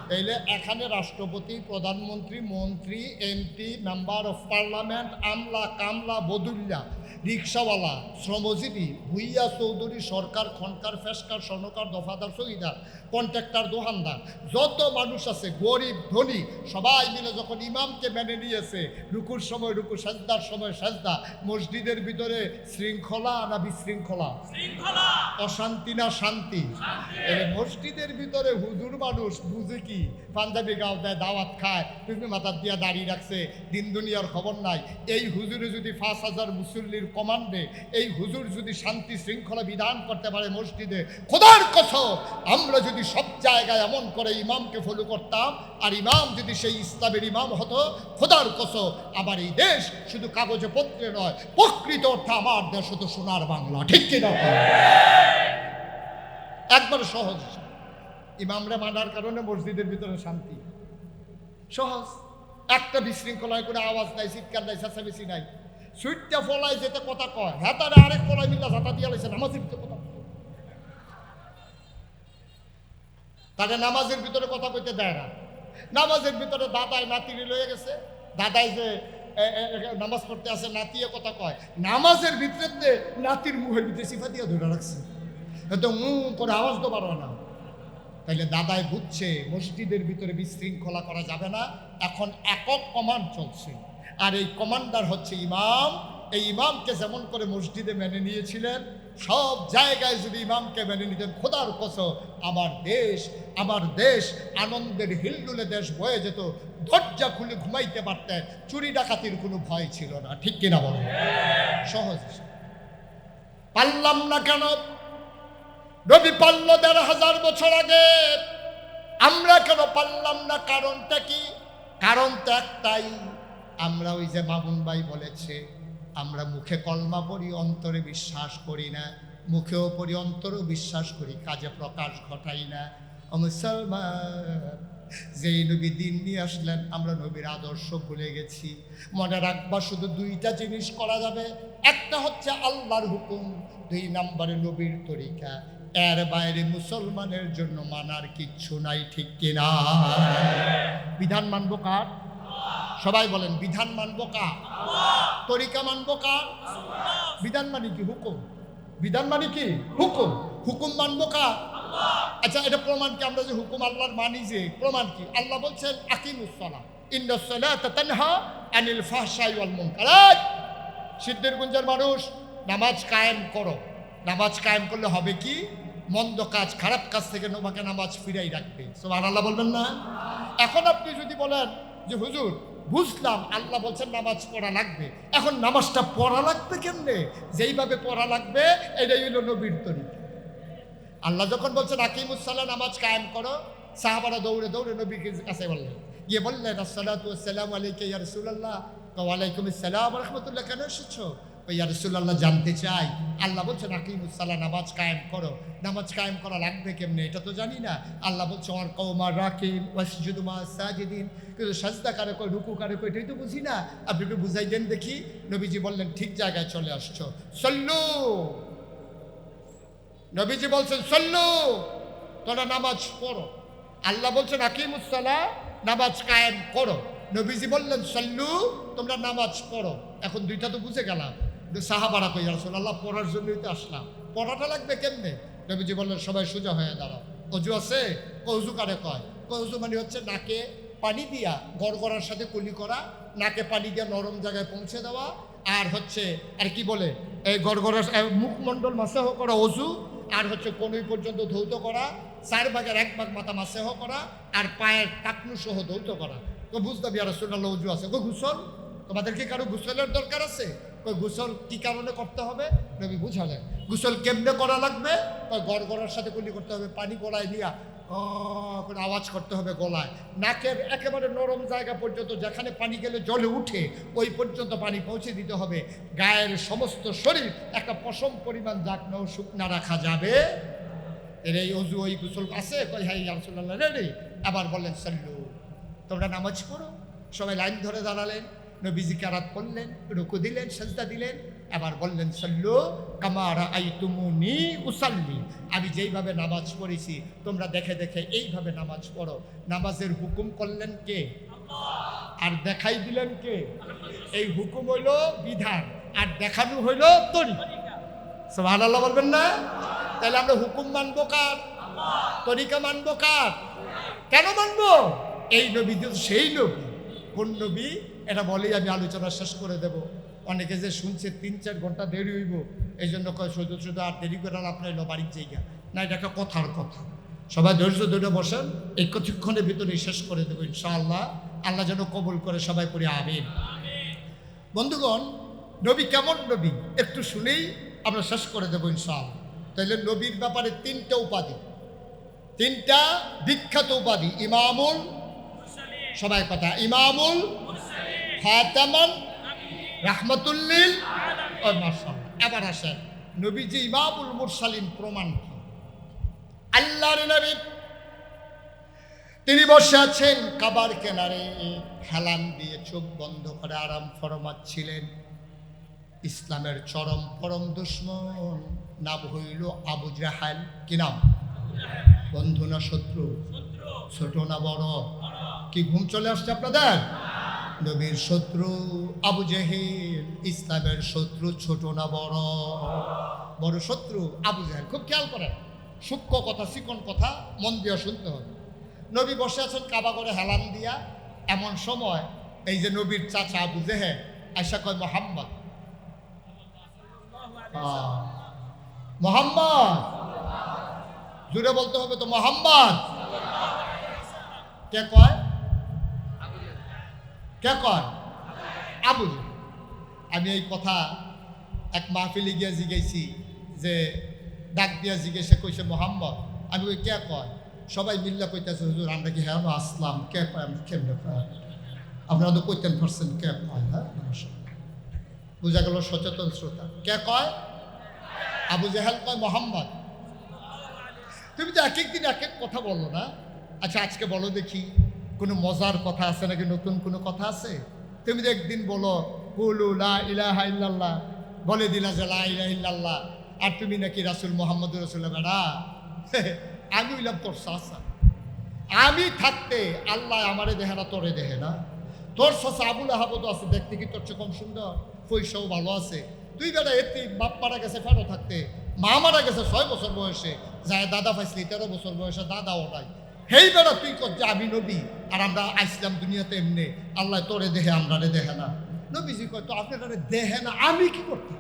তাইলে এখানে রাষ্ট্রপতি, প্রধানমন্ত্রী, মন্ত্রী, এমপি, মেম্বার অফ পার্লামেন্ট, আমলা, কামলা, বদুল্লা, রিক্সাওয়ালা, শ্রমজীবী, ভুইয়া, চৌধুরী, সরকার, খনকার, ফেসকার, স্বর্ণকার, দফাদার, শহীদার, কন্ট্রাক্টর, দোকানদার, যত মানুষ আছে, গরিব ধনী, সবাই মিলে যখন ইমামকে মেনে নিয়েছে, রুকুর সময় রুকু, সাজদার সময় সাজদা, মসজিদের ভিতরে শৃঙ্খলা না বিশৃঙ্খলা? অশান্তি না শান্তি? মসজিদের ভিতরে হুজুর মানুষ বুঝে কি, পাঞ্জাবি গাও দেয়, দাওয়াত খায়, টুপি মাথার দিয়া দাঁড়িয়ে রাখছে, দিন দুনিয়ার খবর নাই। এই হুজুরে যদি ৫,০০০ মুসল্লির কমান্ডে এই হুজুর যদি শান্তি শৃঙ্খলা বিধান করতে পারে মসজিদে, খোদার কসম আমরা যদি সব জায়গায় এমন করে ইমামকে ফলো করতাম, আর ইমাম যদি সেই ইসলামের ইমাম হতো, খোদার কসম আমার এই দেশ শুধু কাগজে পত্রে নয়, প্রকৃত অর্থে আমার দেশ হতো সোনার বাংলা। ঠিক কিনা? একবার সহজ, ইমামরা মানার কারণে মসজিদের ভিতরে শান্তি সহজ। একটা বিশৃঙ্খলায় করে আওয়াজ নাই, চিৎকার নাই, চেঁচামেচি নাই। সুইটটা ফলায় যেতে কথা কয়, হেতারে আরেক ফলায় মিল্লা ঝাঁটা দিয়ে লাইছে নামাজের ভিতরে কথা, তাকে নামাজের ভিতরে কথা কইতে দেয় না। নামাজের ভিতরে দাদাই নাতিরে লয়ে গেছে, দাদাই যে নামাজ পড়তে আসে, নাতিয়ে কথা কয়, নামাজের ভিতরে নাতির মুখের ভিতরে সিফা দিয়ে ধরে রাখছে, হয়তো করে আওয়াজ তো পারো না। তাইলে দাদাই বুঝছে মসজিদের ভিতরে বিশৃঙ্খলা করা যাবে না। এখন একক কমান্ড চলছে, আর এই কমান্ডার হচ্ছে ইমাম। এই ইমামকে যেমন করে মসজিদে মেনে নিয়েছিলেন, সব জায়গায় যদি ইমামকে মেনে নিতেন, খোদার কসম আমার দেশ আনন্দের হিলডুলে দেশ বয়ে যেত, দরজা খুলে ঘুমাইতে পারতেন, চুরি ডাকাতির কোনো ভয় ছিল না। ঠিক কিনা বলেন? সহজ। পারলাম না কেন? নবী পারল ১,৫০০ বছর আগে, আমরা কেন পারলাম না? কারণটা কি? কারণ তো একটাই, আমরা ওই যে মামুন ভাই বলেছে, আমরা মুখে কলমা পড়ি, অন্তরে বিশ্বাস করি না। মুখেও পড়ি, অন্তরেও বিশ্বাস করি, কাজে প্রকাশ ঘটাই না। ও মুসলমান, যেই নবী দিন নিয়ে আসলেন আমরা নবীর আদর্শ ভুলে গেছি। মনে রাখবা শুধু দুইটা জিনিস করা যাবে, একটা হচ্ছে আল্লাহর হুকুম, 2 নম্বরে নবীর তরিকা। এর বাইরে মুসলমানের জন্য মানার কিচ্ছু নাই, ঠিক কিনা? বিধান মানবো কার? সবাই বলেন, বিধান মানবো কার? তরিকা মানবো কার? বিধান মানে কি? হুকুম। বিধান মানে কি? হুকুম। হুকুম মানবো কার? আচ্ছা, এটা প্রমাণ কি? আমরা যে হুকুম আল্লাহর মানি, যে প্রমাণ কি? আল্লাহ বলছেন আকিমুস সালাহ ইন্নাস সালাতা তানহা আনিল ফাহশাই ওয়াল মুনকার। সিদ্ধিরগঞ্জের মানুষ, নামাজ কায়েম করো। নামাজ কায়েম করলে হবে কি? মন্দ কাজ, খারাপ কাজ থেকে তোমাকে নামাজ ফিরাই রাখবে। সুবহানাল্লাহ বলবেন না? এখন আপনি যদি বলেন যে হুজুর বুঝলাম আল্লাহ বলছেন নামাজ পড়া লাগবে, এখন নামাজটা পড়া লাগবে কেমনে? যেইভাবে পড়া লাগবে এটাই হলো নবীর তরিকা। আল্লাহ যখন বলছেন আকিমুস সালাহ, নামাজ কায়েম করো, সাহাবারা দৌড়ে দৌড়ে নবীর কাছে বললেন, গিয়ে বললেন আসসালাতু ওয়াসসালামু আলাইকা ইয়া রাসূলুল্লাহ। ওয়া আলাইকুমুস সালাম ওয়া রাহমাতুল্লাহ। কেন এসেছো? ইয়া রাসূলুল্লাহ জানতে চাই, আল্লাহ বলছেন আকিমুস সালাহ, নামাজ কায়েম করো। নামাজ কায়েম করা লাগবে কেমনে এটা তো জানি না। আল্লাহ বলছে ওয়ার কওমা রাকিন ওয়াসজুদু মা সাজিদিন, কিন্তু সাজদা কারে কয়, রুকু কারে কয়, এটাই তো বুঝি না, আপনি একটু বুঝাই দেন দেখি। নবীজি বললেন ঠিক জায়গায় চলে আসছো, সল্লু। নবীজি বলছেন সল্লু, তোমরা নামাজ পড়ো। আল্লাহ বলছেন আকিমুস সালাহ, নামাজ কায়েম করো। নবীজি বললেন সল্লু, তোমরা নামাজ পড়ো। এখন দুইটা তো বুঝে গেলাম। সাহাবারা কই রাসূলুল্লাহ পড়ার জন্যই তো আসলাম, পড়াটা লাগবে কেমনে? নবীজি বললেন সবাই সোজা হয়ে দাঁড়াও। অজু আছে? অজু কারে কয়? অজু মানে হচ্ছে নাকে পানি দিয়া গড়গড়ার সাথে কুলি করা, নাকে পানি দিয়া নরম জায়গায় পৌঁছে দেওয়া, আর হচ্ছে আর কি বলে এই গড়গড়ার মুখমণ্ডল মাসেহ করা অজু, আর হচ্ছে কনুই পর্যন্ত ধৌত করা, 4 ভাগের 1 ভাগ মাথা মাসেহ করা, আর পায়ের টাকনু সহ ধৌত করা। তো বুঝতাম ইয়া রাসূলুল্লাহ অজু আছে। গোসল, তোমাদের কি কারো গোসলের দরকার আছে? গোসল কি কারণে করতে হবে? নবী বুঝালেন। গোসল কেমনে করা লাগবে? গড়গড়ার সাথে কুলি করতে হবে, পানি গলায় দিয়া করে আওয়াজ করতে হবে গলায়, নাকের একেবারে নরম জায়গা পর্যন্ত, যেখানে পানি গেলে জলে উঠে ওই পর্যন্ত পানি পৌঁছে দিতে হবে। গায়ের সমস্ত শরীর একটা পশম পরিমাণ জাকনাও শুকনা রাখা যাবে। এর এই অজু ওই গোসল আছে? কই হাই ইয়া রাসূলুল্লাহ রে। আবার বললেন সাল্লু, তোমরা নামাজ পড়ো। সবাই লাইন ধরে দাঁড়ালেন, নবীজি কিরাত করলেন, রুকু দিলেন, সাজদা দিলেন, আবার বললেন সাল্লু কামা রাআইতুমুনি উসাল্লি, আমি যেইভাবে নামাজ পড়েছি তোমরা দেখে দেখে এইভাবে নামাজ পড়ো। নামাজের হুকুম করলেন কে? আর দেখাই দিলেন কে? এই হুকুম হইল বিধান, আর দেখানো হইল তরিকা। সুবহানাল্লাহ বলবেন না? তাহলে আমরা হুকুম মানবো কার? তরিকা মানবো কার? কেন মানবো? এই নবী তো সেই নবী। কোন নবী? এটা বলেই আমি আলোচনা শেষ করে দেব। অনেকে যে শুনছে 3-4 ঘন্টা দেরি হইব, এই জন্য কয় শুধু শুধু আর দেরি করে আপনার এলো বাড়ির জায়গা না, এটা একটা কথার কথা। সবাই ধৈর্য ধরে বসেন, এই কিছুক্ষণের ভিতরে শেষ করে দেবো ইনশাআল্লাহ। আল্লাহ যেন কবুল করে, সবাই করে আমিন। বন্ধুগণ, নবী কেমন নবী একটু শুনেই আমরা শেষ করে দেবো ইনশাআল্লাহ। তাইলে নবীর ব্যাপারে 3টা উপাধি, 3টা বিখ্যাত উপাধি। ইমামুল, সবাই কথা, ইমামুল, খাতামান, রাহমাতুল্লিল মাশাআল্লাহ। এবার আসেন নবীজি ইমামুল মুরসালিন প্রমাণ কি? আল্লাহর নবী তিনি বসে আছেন কাবার কিনারে, হেলান দিয়ে চোখ বন্ধ করে আরাম ফরমাচ্ছিলেন। ইসলামের চরম পরম দুশমন, নাম হইল আবু জাহাল। কি নাম? বন্ধু না শত্রু? ছোট না বড়? কি ঘুম চলে আসছে আপনাদের? নবীর শত্রু আবু জেহেল, ইসলামের শত্রু ছোট না বড়? বড় শত্রু আবু জেহেল। খুব খেয়াল করেন, সূক্ষ্ম কথা, চিকন কথা মন দিয়ে শুনতে হবে। নবী বসে আছেন কাবা করে হেলান দিয়া। এমন সময় এই যে নবীর চাচা আবু জেহেল আয়সা কয় মোহাম্মদ, মোহাম্মদ, জুড়ে বলতে হবে তো, মোহাম্মদ। কে কয়? কে কয়? আবু জেহেল। আমি এই কথা এক মাহফিলে গিয়া জিজ্ঞেসি, যে ডাক দিয়া জিজ্ঞেসে কইছে মোহাম্মদ। আমি ওই কে কয়? সবাই মিল্লা কইতেছে হুজুর আমরা কি হ্যাঁ আসলাম, কে কয়? আমি কেমনে কয়? আপনারা তো কইতেন পারছেন কে কয়। হ্যাঁ, বোঝা গেল সচেতন শ্রোতা। কে কয়? আবু জেহেল কয় মোহাম্মদ। তুমি তো এক এক দিন এক এক কথা বলো না। আচ্ছা আজকে বলো দেখি, কোনো মজার কথা আছে নাকি, নতুন কোনো কথা আছে? তুমি তো একদিন বলো কুলু লা ইলাহা ইল্লাল্লাহ, বলে দিলা যে লা ইলাহা ইল্লাল্লাহ, আর তুমি নাকি রাসূল মুহাম্মদুর রাসূলুল্লাহ। বেড়া আমি হইলাম তোর চাচা, আমি থাকতে আল্লাহ আমারে দেখে না, তোরে দেখে না? তোর চাচা আবুল আহাবদ আছে, দেখতে কি তোর চেয়ে কম সুন্দর? পয়সাও ভালো আছে। তুই বেড়া এতে বাপ মারা গেছে ফেরো থাকতে, মা মারা গেছে 6 বছর বয়সে, যায় দাদা পাইছিলি 13 বছর বয়সে, দাদাও নাই। হেই বেড়া তুই কর যে আমি নবী আর আমরা আইসলাম দুনিয়াতে এমনি, আল্লাহ তোরে দেখে আমরারে দেখে না। নবীজি কয় তো আপনারা দেখে না, আমি কি করতাম?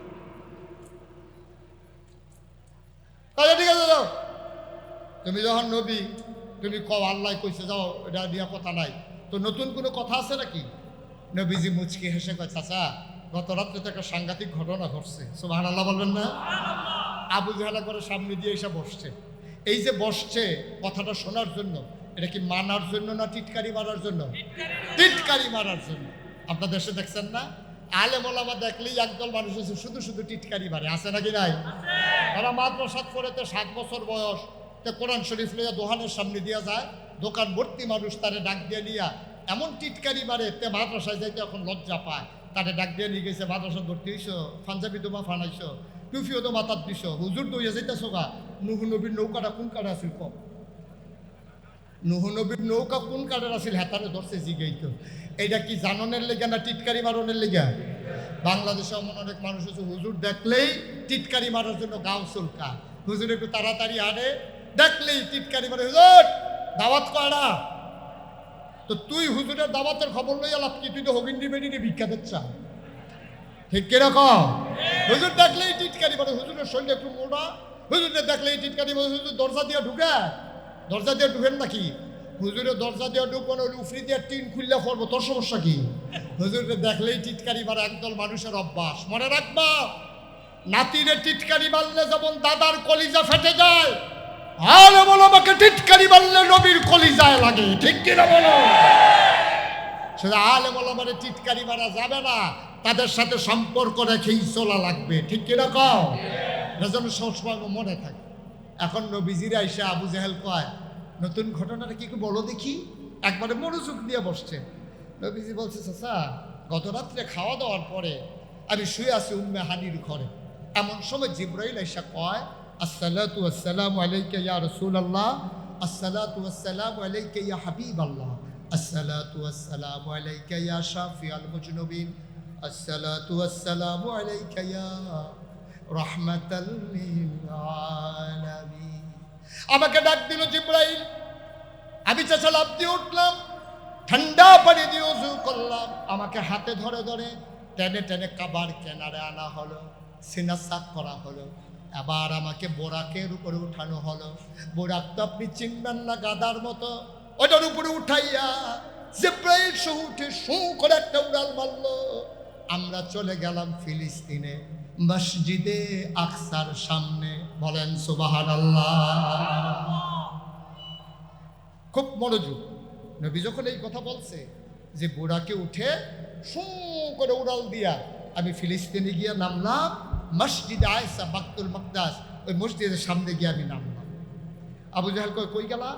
তাহলে ঠিক আছে যাও, তুমি যখন নবী তুমি কও আল্লাহ কইছে যাও, এটা নিয়ে কথা নাই। তো নতুন কোনো কথা আছে নাকি? নবীজি মুচকি হেসে কয় চাচা গত রাত্রে তো একটা সাংঘাতিক ঘটনা ঘটছে। সুবহানাল্লাহ বলবেন না? আবু জাহেল করে সামনে দিয়ে এসে বসছে। এই যে বসছে কথাটা শোনার জন্য, এটা কি মানার জন্য না টিটকারি মারার জন্য? টিটকারি মারার জন্য। আপনার দেশে দেখছেন না, আলেম ওলামা দেখলেই একদল মানুষ আছে শুধু শুধু টিটকারি মারে, আছে নাকি নাই? তারা মাদ্রাসাত পড়েতে 7 বছর বয়স, তে কোরআন শরীফ লইয়া দোকানের সামনে দিয়া যায়, দোকান ভর্তি মানুষ তারে ডাক দিয়ে নিয়া এমন টিটকারি মারে, তে মাদ্রাসায় যাইতে এখন লজ্জা পায়। তারে ডাক দিয়ে নিয়ে গেছে, মাদ্রাসা ভর্তি হইছো, পাঞ্জাবি তোমা ফানাইছো, টুফিও তো মাথার দিছ, হুজুর দইয়া যাইতেছো গা, নুহু নবীর নৌকাটা কোন কাঠে আছিল কম? নুহু নবীর নৌকা কোন কাঠের আছিল? হেতারে ধরছে জিগাইতো। এইটা কি জাননের লেগা না টিটকারি মারনের লেগা? বাংলাদেশে এমন অনেক মানুষ আছে হুজুর দেখলেই টিটকারি মারার জন্য গাও চুলকা, হুজুর একটু তাড়াতাড়ি আনে, দেখলেই টিটকারি মারে, হুজুর দাওয়াত করা। তো তুই হুজুরের দাওয়াতের খবর লইয়া লাভ কি? তুই তো হগিন্ডি বেডিনি ভিক্ষা দিচ্ছ, ঠিক কিরকম? হুজুর দেখলেই টিটকারি মারে, হুজুরের শরীরে একটু মোড়া, হুজুরে দেখলেই টিটকারি মারে। হুজুর দরজা দিয়ে ঢুকে, দরজা দিয়ে ঢুকেন নাকি? হুজুরে দরজা দিয়ে ঢুকবো, উফরি দিয়ে টিন খুললে পড়বো, তোর সমস্যা কি? হুজুরে দেখলেই টিটকারি মারা একদল মানুষের অভ্যাস। মনে রাখবা, নাতিরে টিটকারি মারলে যেমন দাদার কলিজা ফেটে যায়, আলে বলো আমাকে টিটকারি মারলে নবীর কলিজায় লাগে, ঠিক কিনা বলো? সেটা আলে বলো মানে টিটকারি মারা যাবে না, তাদের সাথে সম্পর্ক রেখেই চলা লাগবে, ঠিক কিরকম? যেন সবসময় মনে থাকে। এখন নবীজিরা এসে আবু জাহেল কয় নতুন ঘটনাটা কি একটু বলো দেখি। একবারে মনোযোগ দিয়ে বসছে। নবীজি বলছে চাচা গত রাত্রে খাওয়া দাওয়ার পরে আমি শুয়ে আছি উম্মে হানির ঘরে, এমন সময় জিবরাইল এসে কয় আসসালাতু আসসালামু আলাইকা ইয়া রাসূলুল্লাহ, আসসালাতু আসসালামু আলাইকা ইয়া হাবিবাল্লাহ, আসসালাতু আসসালামু আলাইকা ইয়া শাফিআল মুজনুবিন, আসসালাতু আসসালামু আলাইকা ইয়া রাহমাতাল লিল আলামিন। আমাকে ডাক দিল জিবরাইল, আমি চাচা লাফ দিয়ে উঠলাম, ঠান্ডা পানি দিয়ে উযু করলাম, আমাকে হাতে ধরে ধরে টেনে টেনে কাবার কিনারে আনা হলো, সিনা সাফ করা হলো। আবার আমাকে বোরাকের উপরে উঠানো হলো। বোরাক তো আপনি চিনবেন না, গাদার মতো, ওটার উপরে উঠাইয়া জিবরাইল সহ উঠে শু করে একটা উড়াল মারলো। আমরা চলে গেলাম ফিলিস্তিনে, মসজিদে আকসার সামনে। বলেন সুবহানাল্লাহ। খুব মনোযোগ। নবী যখন এই কথা বলছে যে বুড়াকে উঠে শু করে উড়াল দিয়া আমি ফিলিস্তিনে গিয়ে নামলাম, মসজিদে আয়েশা বাকতুল মাকদাস, ওই মসজিদের সামনে গিয়ে আমি নামলাম। আবু জাহেল কয় কই গেলা?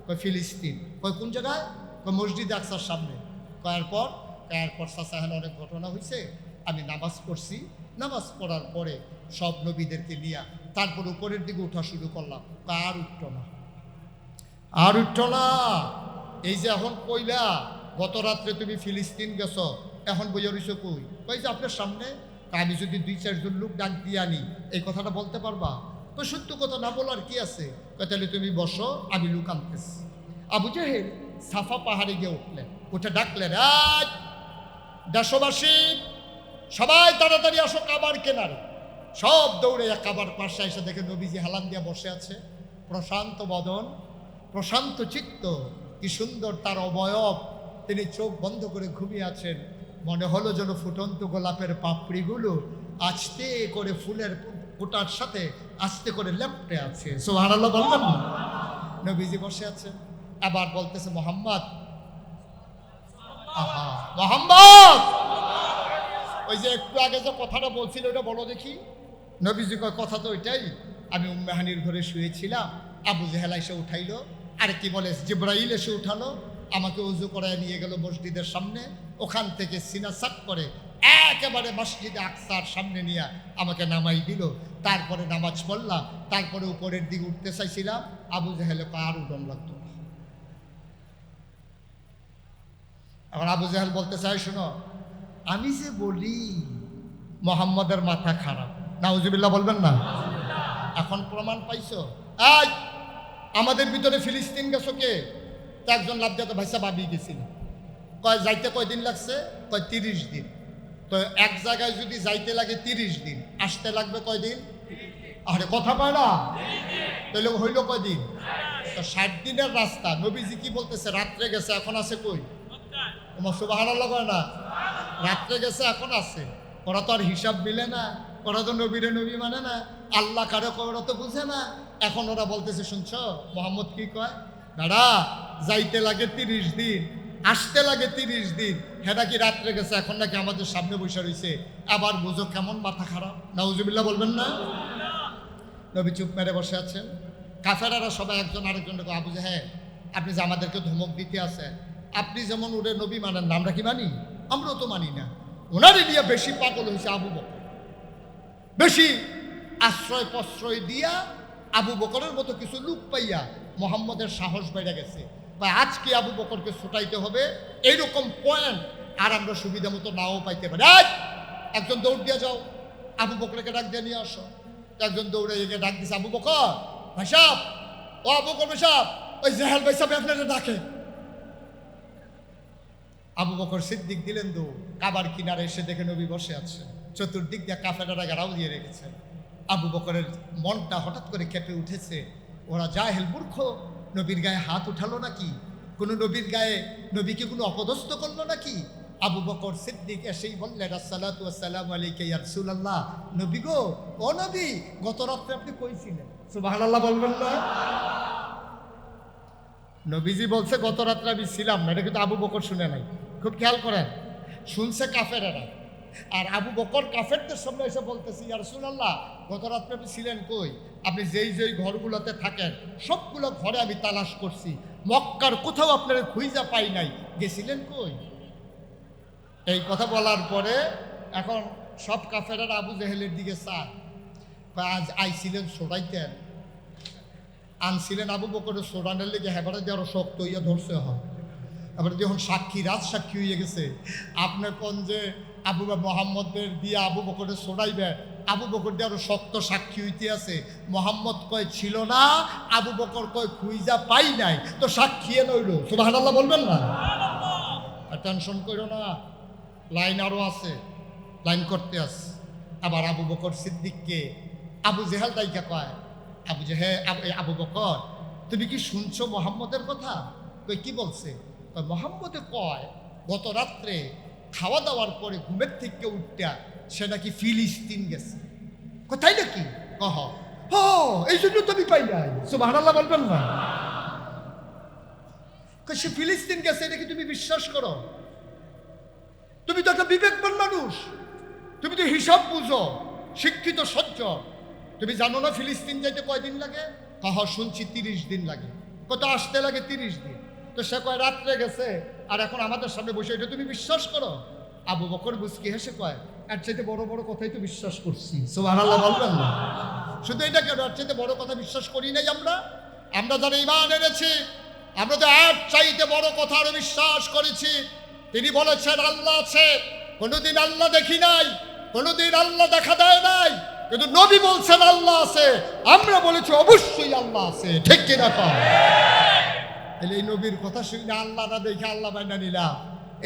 কয় ফিলিস্তিন। কয় কোন জায়গায়? কয় মসজিদে আকসার সামনে। কয়ার পর চাচা হেন অনেক ঘটনা হয়েছে, আমি নামাজ পড়ছি, নামাজ পড়ার পরে সব নবীদেরকে নিয়ে তারপর উপরের দিকে উঠা শুরু করলাম। আর উঠত না, আর উঠত না। এই যে এখন কইলা গত রাত্রে তুমি ফিলিস্তিন গেছো, এখন বইয়া রইছো কই? কই যে আপনার সামনে। আমি যদি 2-4 জন লোক ডাক দিয়ে আনি এই কথাটা বলতে পারবা? তো সত্য কথা না বলার কি আছে? তাহলে তুমি বসো, আমি লোক আনতেছি। আবু জাহেল সাফা পাহাড়ে গিয়ে উঠলেন, উঠে ডাকলেন আজ দেশবাসী সবাই তাড়াতাড়ি আসো কাবার কেনারে। সব দৌড়ে কাবার পাশে এসে দেখে নবীজি হেলান দিয়ে বসে আছে, প্রশান্ত বদন, প্রশান্ত চিত্ত, কি সুন্দর তার অবয়ব। তিনি চোখ বন্ধ করে ঘুমিয়ে আছেন। মনে হলো যেন ফুটন্ত গোলাপের পাপড়িগুলো আস্তে করে ফুলের ফোঁটার সাথে আস্তে করে লেপটে আছে। সুবহানাল্লাহ বলবেন না? নবীজি বসে আছেন, আবার বলতেছে মোহাম্মদ, আহা মোহাম্মদ। ওই যে একটু আগে যে কথাটা বলছিল ওটা বলো দেখি। নবীজি কয় কথা তো ওইটাই, আমি উম্মে হানির ঘরে শুয়েছিলাম, আবু জেহেল এসে উঠাইলো, আর কি বলে জিব্রাইল এসে উঠালো, আমাকে উজু করায় নিয়ে গেল মসজিদের সামনে, ওখান থেকে সিনা সাক করে একেবারে মসজিদে আকসার সামনে নিয়ে আমাকে নামাই দিল। তারপরে নামাজ পড়লাম, তারপরে উপরের দিকে উঠতে চাইছিলাম, আবু জেহেলে আর উদম লাগতো না। এখন আবু জেহেল বলতে চাই, শোনো আমি যে বলি মোহাম্মদের মাথা খারাপ, নাউজুবিল্লাহ বলবেন না? এখন প্রমাণ পাইছো? এই আমাদের ভিতরে ফিলিস্তিন গেছো কে? তো একজন লাভজাত ভাইসা ভাবি গেছিল, কয় যাইতে কয়দিন লাগছে? কয় 30 দিন। তো এক জায়গায় যদি যাইতে লাগে 30 দিন, আসতে লাগবে কয়দিন? আরে কথা পায় না, তাহলে হইল কয়দিন? তো 60 দিনের রাস্তা। নবীজি কি বলতেছে? রাত্রে গেছে, এখন আছে কই? তোমার সুবহানাল্লাহ কয় না? রাত্রে গেছে, এখন আছে। ওরা তো আর হিসাব মিলে না, ওরা তো নবীরে নবী মানে না, আল্লাহ কারো ওরা তো বুঝে না। এখন ওরা বলতেছে, শুনছ মোহাম্মদ কি কয়? দাঁড়া, যাইতে লাগে 30 দিন, আসতে লাগে 30 দিন, হেটা কি রাত্রে গেছে, এখন নাকি আমাদের সামনে বসে রয়েছে। আবার বুঝো কেমন মাথা খারাপ, নাউজুবিল্লাহ বলবেন না? নবী চুপ মেরে বসে আছেন। কাফেরারা সবাই একজন আরেকজনকে, আবু জাহেল আপনি যে আমাদেরকে ধমক দিতে আছেন, আপনি যেমন ওরে নবী মানেন না, আমরা কি মানি? আমরাও তো মানি না। ওনারে দিয়ে বেশি পাগল হয়েছে আবু বকর, বেশি আশ্রয় প্রশ্রয় দিয়া আবু বকরের মতো কিছু লোক পাইয়া মোহাম্মদের সাহস বেড়ে গেছে। বা আজকে আবু বকরকে ছুটাইতে হবে, এইরকম পয়েন্ট আর আমরা সুবিধা মতো নাও পাইতে পারি। একজন দৌড় দিয়ে যাও, আবু বকরকে ডাক দিয়ে নিয়ে আসো। একজন দৌড়ে এগিয়ে ডাক দিছে, আবু বকর ভাই সাহেব, ও আবু বকর ভাই সাহেব, ওই জেহেল ভাই সাহেব আপনারা ডাকে। আবু বকর সিদ্দিক দিলেন দৌড়, কাবার কিনারে এসে দেখে নবী বসে আছে, চতুর্দিক দিয়ে কাফেরারা ঘেরাও দিয়ে রেখেছে। আবু বকরের মনটা হঠাৎ করে কেঁপে উঠেছে। ওরা জাহেল মূর্খ, নবীর গায়ে হাত উঠালো নাকি? কোনো নবীর গায়ে নবীকে কোনো অপদস্থ করলো নাকি? আবু বকর সিদ্দিক এসেই বললেন, আসসালাতু ওয়াসসালামু আলাইকা ইয়া রাসূলুল্লাহ, নবী গো, ও নবী, গত রাত্রে আপনি কই ছিলেন? সুবহানাল্লাহ বলবেন না? নবীজি বলছে গত রাত্রে আমি ছিলাম না, এটা কিন্তু আবু বকর শুনে নাই। খুব খেয়াল করেন, শুনছে কাফেরেরা, আর আবু বকর কাফেরদের সামনে এসে বলতেছি, ইয়া রাসূলুল্লাহ, গত রাত্রে আপনি ছিলেন কই? আপনি যেই যেই ঘরগুলোতে থাকেন সবগুলো ঘরে আমি তালাশ করছি, মক্কার কোথাও আপনারা খুঁজা পাই নাই, গেছিলেন কই? এই কথা বলার পরে এখন সব কাফেরেরা আবু জেহেলের দিকে চায়, আজ আইছিলেন সোডাইতেন, আনছিলেন আবু বকরের সোডানের লেগে হেবারে দিয়ে আরো শক্ত হইয়া ধরছে হয়। এবার যখন সাক্ষী রাজ সাক্ষী হয়ে গেছে, আপনার কোন যে আবু মোহাম্মদের দিয়ে আবু বকরের সোডাইবে, আবু বকর দিয়ে আরো শক্ত সাক্ষী হইতে আছে। মোহাম্মদ কয় ছিল না, আবু বকর কয় খুঁজা পাই নাই, তো সাক্ষী নইল। সুবহানাল্লাহ বলবেন না? টেনশন করো না, লাইন আরো আছে, লাইন করতে আছে। আবার আবু বকর সিদ্দিককে আবু জেহেল দাইকা কয়, আবু বকর তুমি কি শুনছো মোহাম্মদের কথা? কই কি বলছে? মোহাম্মদে কয় গত রাত্রে খাওয়া দাওয়ার পরে ঘুমের থেকে উঠটা সে নাকি ফিলিস্তিন গেছে। কোথায় নাকি? কহ এই জন্য তুমি পাই নাই। সুবহানাল্লাহ বলবেন না? সে ফিলিস্তিন গেছে, এটা কি তুমি বিশ্বাস করো? তুমি তো একটা বিবেকবান মানুষ, তুমি তো হিসাব বুঝো, শিক্ষিত সজ্জন, তুমি জানো না ফিলিস্তিন যাইতে কয়দিন লাগে? কহ শুনছি 30 দিন লাগে। কত আসতে লাগে 30 দিন। তো সে কয় রাত্রে গেছে, আর এখন আমাদের সামনে বসে, এটা তুমি বিশ্বাস করো? আবু বকর মুস্কি হেসে কয়, এর চাইতে বড় বড় কথাই তো বিশ্বাস করছি। সুবহানাল্লাহ বলবেন না? শুধু এটা কেন, এর চাইতে বড় কথা বিশ্বাস করি নাই আমরা? আমরা যারা ঈমান এনেছি, আমরা তো এর চাইতে বড় কথা আরো বিশ্বাস করেছি। তিনি বলেছেন আল্লাহ আছে, কোনোদিন আল্লাহ দেখি নাই, কোনোদিন আল্লাহ দেখা দেয় নাই, কিন্তু নবী বলছেন আল্লাহ আছে, আমরা বলেছি অবশ্যই আল্লাহ আছে। ঠিক কিনা কয়? এই নবীর কথা শুনে আল্লাহ না দেখে আল্লাহ মাইনা নিলাম।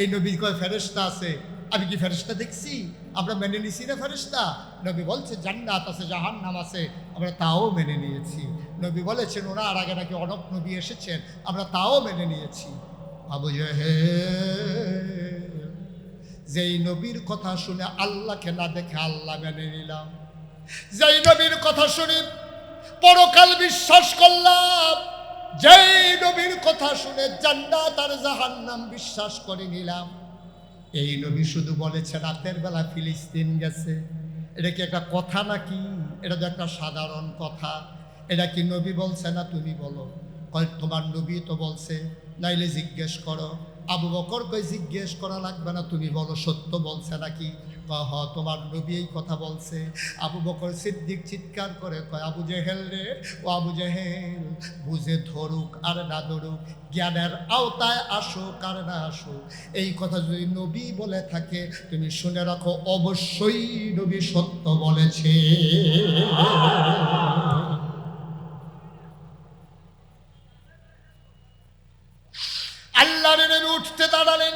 এই নবী কয় ফেরেশতা আছে, আমি কি ফেরেশতা দেখছি? আমরা মেনে নিছি না ফেরেশতা? নবী বলছে জান্নাত আছে, জাহান্নাম আছে, আমরা তাও মেনে নিয়েছি। নবী বলেছেন ওনার আগে নাকি অনেক নবী এসেছেন, আমরা তাও মেনে নিয়েছি। আবু জাহেল যেই নবীর কথা শুনে আল্লাহকে না দেখে আল্লাহ মেনে নিলাম, যেই নবীর কথা শুনে পরকাল বিশ্বাস করলাম, যেই নবীর কথা শুনে জান্নাত আর জাহান্নাম বিশ্বাস করে নিলাম, এই নবী শুধু বলেছে রাতের বেলা ফিলিস্তিন গেছে। এটা কি একটা কথা নাকি? এটা তো একটা সাধারণ কথা। এটা কি নবী বলছে না তুমি বলো? কয় তোমার নবী তো বলছে, নাইলে জিজ্ঞেস করো। আবু বকর কই জিজ্ঞেস করা লাগবে না, তুমি বলো সত্য বলছে নাকি? হ, তোমার নবী এই কথা বলছে। আবু বকর সিদ্দিক চিৎকার করে কয়, আবু জেহেল রে, ও আবু জেহেল, বুঝে ধরুক আর না ধরুক, জ্ঞানের আওতায় আসুক আর না আসুক, এই কথা যদি নবী বলে থাকে তুমি শুনে রাখো, অবশ্যই নবী সত্য বলেছে। আল্লাহর নবী উঠতে দাঁড়ালেন,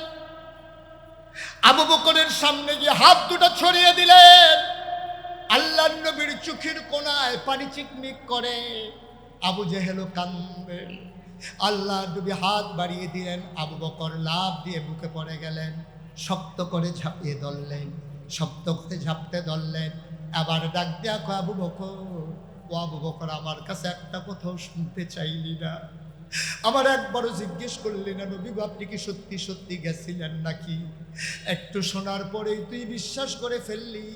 আবু বকরের সামনে গিয়ে হাত দুটো ছড়িয়ে দিলেন। আল্লাহর নবীর চোখের কোণায় পানি চিকমিক করে, আবু জেহেলও কান্দে। আল্লাহর নবী হাত বাড়িয়ে দিলেন, আবু বকর লাফ দিয়ে বুকে পড়ে গেলেন, শক্ত করে ঝাঁপিয়ে ধরলেন, শক্ত করে ঝাপটে ধরলেন। আবার ডাক দেয়া কয়, আবু বকর, ও আবু বকর, আমার কাছে একটা কথাও শুনতে চাইলি না, আমার একবারও জিজ্ঞেস করলি না নবী গো আপনি কি সত্যি সত্যি গেছিলেন নাকি? একটু শোনার পরেই তুই বিশ্বাস করে ফেললি।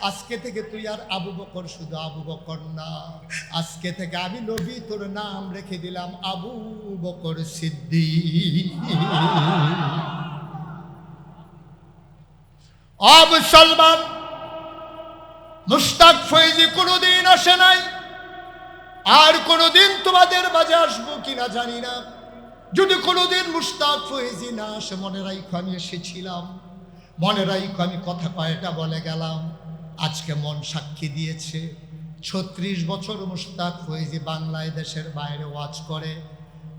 আজকে থেকে তুই আর আবু বকর শুধু আবু বকর না, আজকে থেকে আমি নবী তোর নাম রেখে দিলাম আবু বকর সিদ্দিক। মুসলমান, মুশতাক ফৈজি কোনোদিন আসে নাই, আর কোনোদিন তোমাদের মাঝে আসবো কিনা জানি না। যদি কোনোদিন মুশতাক ফৈজি না আসে, মনে রাখো আমি এসেছিলাম, মনে রাখো আমি কথা কয়টা বলে গেলাম। আজকে মন সাক্ষী দিয়েছে, 36 বছর মুশতাক ফৈজি বাংলায় দেশের বাইরে ওয়াজ করে,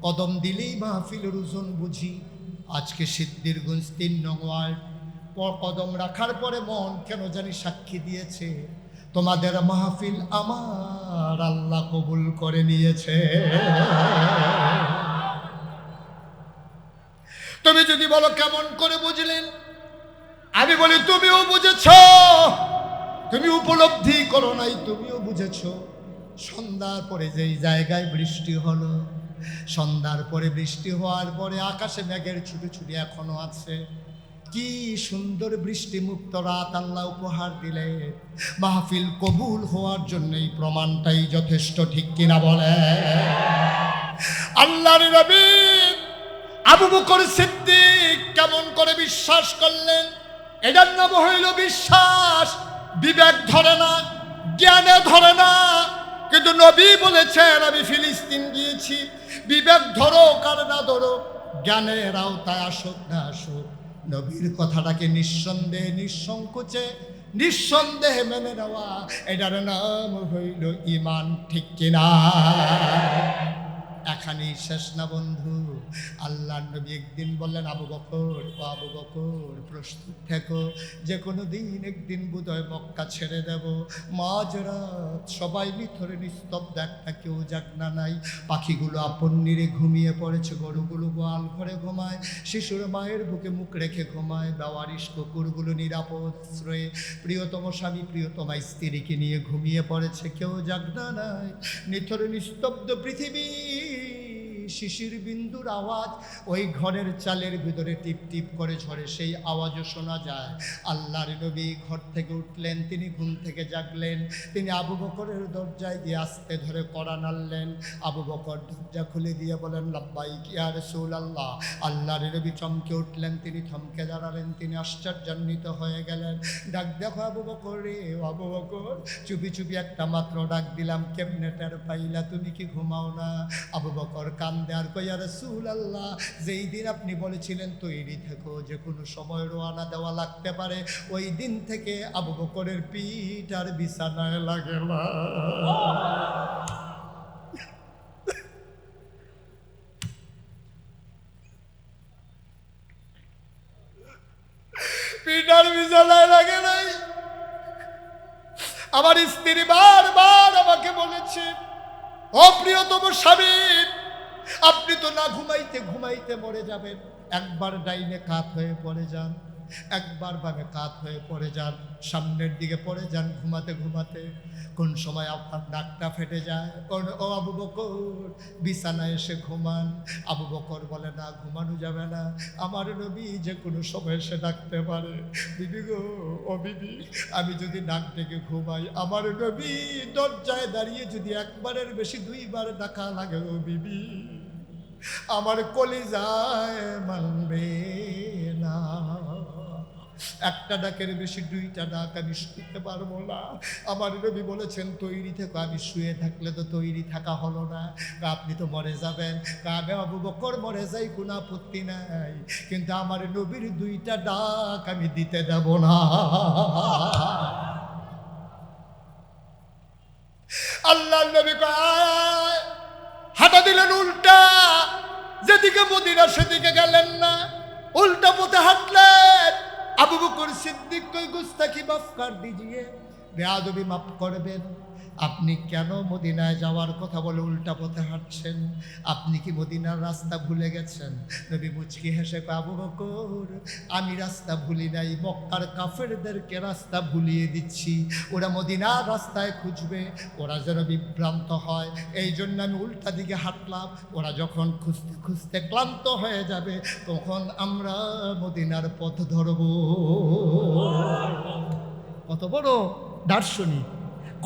কদম দিলেই মাহফিলের ওজন বুঝি। আজকে সিদ্ধিরগঞ্জ 3 নং ওয়ার্ড কদম রাখার পরে মন কেন জানি সাক্ষী দিয়েছে, তোমাদের মাহফিল আমার আল্লাহ কবুল করে নিয়েছে। তুমি যদি বলো কেমন করে বুঝলেন, আমি বলি তুমিও বুঝেছ, তুমি উপলব্ধি করো নাই, তুমিও বুঝেছ। সন্ধ্যার পরে যেই জায়গায় বৃষ্টি হলো, সন্ধ্যার পরে বৃষ্টি হওয়ার পরে আকাশে মেঘের ছুটি ছুটি এখনো আছে, কি সুন্দর বৃষ্টি মুক্ত রাত আল্লাহ উপহার দিলে। মাহফিল কবুল হওয়ার জন্য এই প্রমাণটাই যথেষ্ট, ঠিক কিনা বলে? আল্লাহর নবী আবু বকর সিদ্দিক কেমন করে বিশ্বাস করলেন? এটার নাম হইল বিশ্বাস। বিবেক ধরে না, জ্ঞানে ধরে না, কিন্তু নবী বলেছেন আমি ফিলিস্তিন গিয়েছি। বিবেক ধরো কার না ধরো, জ্ঞানের আওতায় আসুক না আসুক, নবীর কথাটাকে নিঃসন্দেহে নিঃসংকোচে নিঃসন্দেহে মেনে নেওয়া, এটার নাম হইল ঈমান, ঠিক কিনা? এখানেই শেষ না বন্ধু। আল্লাহর নবী একদিন বললেন, আবু বকর, ও আবু বকর, প্রস্তুত থেকো, যে কোনো দিন একদিন বোধহয় মক্কা ছেড়ে দেব। মাঝরাত সবাই নিথরে নিস্তব্ধ, একটা কেউ জাগনা নাই, পাখিগুলো আপন নিরে ঘুমিয়ে পড়েছে, গরুগুলো গোয়াল ঘরে ঘুমায়, শিশুর মায়ের বুকে মুখ রেখে ঘুমায়, বেওয়ারিশ কুকুরগুলো নিরাপদ আশ্রয়ে প্রিয়তম স্বামী প্রিয়তমা স্ত্রীকে নিয়ে ঘুমিয়ে পড়েছে, কেউ জাগনা নাই। নিথরে নিস্তব্ধ পৃথিবী, শিশির বিন্দুর আওয়াজ ওই ঘরের চালের ভিতরে টিপ টিপ করে ঝরে, সেই আওয়াজও শোনা যায়। আল্লাহর নবী ঘর থেকে উঠলেন, তিনি ঘুম থেকে জাগলেন, তিনি আবু বকরের দরজায় গিয়ে আস্তে ধরে কড়া নাড়লেন। আবু বকর দরজা খুলে দিয়ে বলেন, লাব্বাইক ইয়া রাসূলুল্লাহ। আল্লাহর নবী চমকে উঠলেন, তিনি থমকে দাঁড়ালেন, তিনি আশ্চর্যান্বিত হয়ে গেলেন। ডাক দেখো আবু বকর রে, আবু বকর, চুপি চুপি একটা মাত্র ডাক দিলাম, কেমনে টের পাইলা? তুমি কি ঘুমাও না? আবু বকর কান্দে আর কয়, ইয়া রাসূলুল্লাহ, যেই দিন আপনি বলেছিলেন তৈরি থেকো, যে কোনো সময় রওনা দেওয়া লাগতে পারে, ওই দিন থেকে আবু বকরের পিঠ আর বিছানায় লাগে না। পিঠ আর বিছানায় লাগে নাই। আমার স্ত্রী বারবার আমাকে বলেছে, ও প্রিয়তম স্বামী, আপনি তো না ঘুমাইতে ঘুমাইতে মরে যাবেন, একবার ডাইনে কাত হয়ে পড়ে যান, একবার ভাবে কাত হয়ে পড়ে যান, সামনের দিকে পড়ে যান ঘুমাতে ঘুমাতে। কোন সময় আপনার নাকটা ফেটে যায়, ও আবু বকর বিছানায় এসে ঘুমান। আবু বকর বলে না, ঘুমানো যাবে না, আমার নবী যে কোনো সময় এসে ডাকতে পারে। বিবি গো, ও বিবি, আমি যদি নাক ডেকে ঘুমাই, আমার নবী দরজায় দাঁড়িয়ে যদি একবারের বেশি দুইবার ডাকা লাগে, ও বিবি আমার কলিজায় মানবে না। একটা ডাকের বেশি দুইটা ডাক আমি শুনতে পারবো না। আমার নবী বলেছেন তৈরি থেকো। আমি শুয়ে থাকলে তো তৈরি থাকা হলো না। আপনি তো মরে যাবেন। আমি আবু বকর মরে যাই, কোনো আপত্তি নাই, কিন্তু আমার নবীর দুইটা ডাক আমি দিতে দেব না। আল্লাহ নবী হাঁটা দিলেন উল্টা, যেদিকে মদিনা সেদিকে গেলেন না, উল্টা পথে হাঁটলেন। আবু বকর সিদ্দিক কই গুস্তাখি মাফ কর দিজিয়ে, বেয়াদবি মাফ করবেন। আপনি কেন মদিনায় যাওয়ার কথা বলে উল্টা পথে হাঁটছেন? আপনি কি মদিনার রাস্তা ভুলে গেছেন? নবী মুচকি হেসে কয়, আবু বকর আমি রাস্তা ভুলি নাই, মক্কার কাফেরদেরকে রাস্তা ভুলিয়ে দিচ্ছি। ওরা মদিনার রাস্তায় খুঁজবে, ওরা যেন বিভ্রান্ত হয়, এই জন্য আমি উল্টা দিকে হাঁটলাম। ওরা যখন খুঁজতে খুঁজতে ক্লান্ত হয়ে যাবে, তখন আমরা মদিনার পথ ধরব। কত বড় দার্শনিক,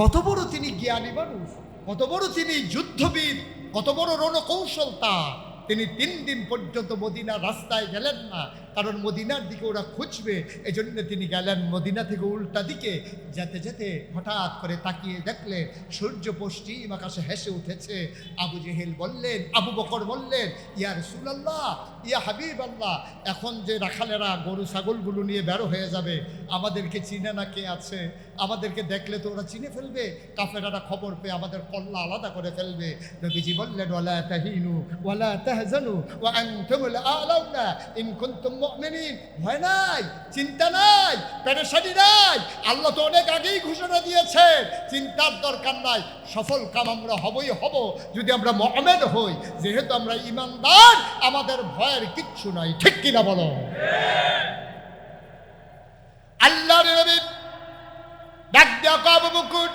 কত বড় তিনি জ্ঞানী মানুষ, কত বড় তিনি যুদ্ধবীর, কত বড় রণকৌশল তার। তিনি 3 দিন পর্যন্ত মদিনার রাস্তায় গেলেন না, কারণ মদিনার দিকে ওরা খুঁজবে। এই জন্য তিনি গেলেন মদিনা থেকে উল্টা দিকে। যেতে যেতে হঠাৎ করে তাকিয়ে দেখলেন সূর্য পশ্চিম আকাশে হেসে উঠেছে। আবু জেহেল বললেন, আবু বকর বললেন, ইয়া রাসূলুল্লাহ, ইয়া হাবিবাল্লাহ, এখন যে রাখালেরা গরু ছাগলগুলো নিয়ে বের হয়ে যাবে, আমাদেরকে চিনে না কে আছে? আমাদেরকে দেখলে তো ওরা চিনে ফেলবে, কাফেরারা খবর পেয়ে আমাদের কল্লা আলাদা করে ফেলবে। নবীজি বললেন, ওয়ালা তাহিনু ওয়ালা তাহজানু ওয়া আনতুমুল আ'লাউনা ইন কুনতুম মুমিনিন। ভয় নাই, চিন্তা নাই, পেরেশানি নাই। আল্লাহ তো অনেক আগেই ঘোষণা দিয়েছেন, চিন্তার দরকার নাই। সফল কাম আমরা হবই হব যদি আমরা মুমিন হই। যেহেতু আমরা ঈমানদার, আমাদের ভয়ের কিচ্ছু নাই। ঠিক কিনা বলো? আল্লাহর নবী ডাক দেয়া আবু বকর,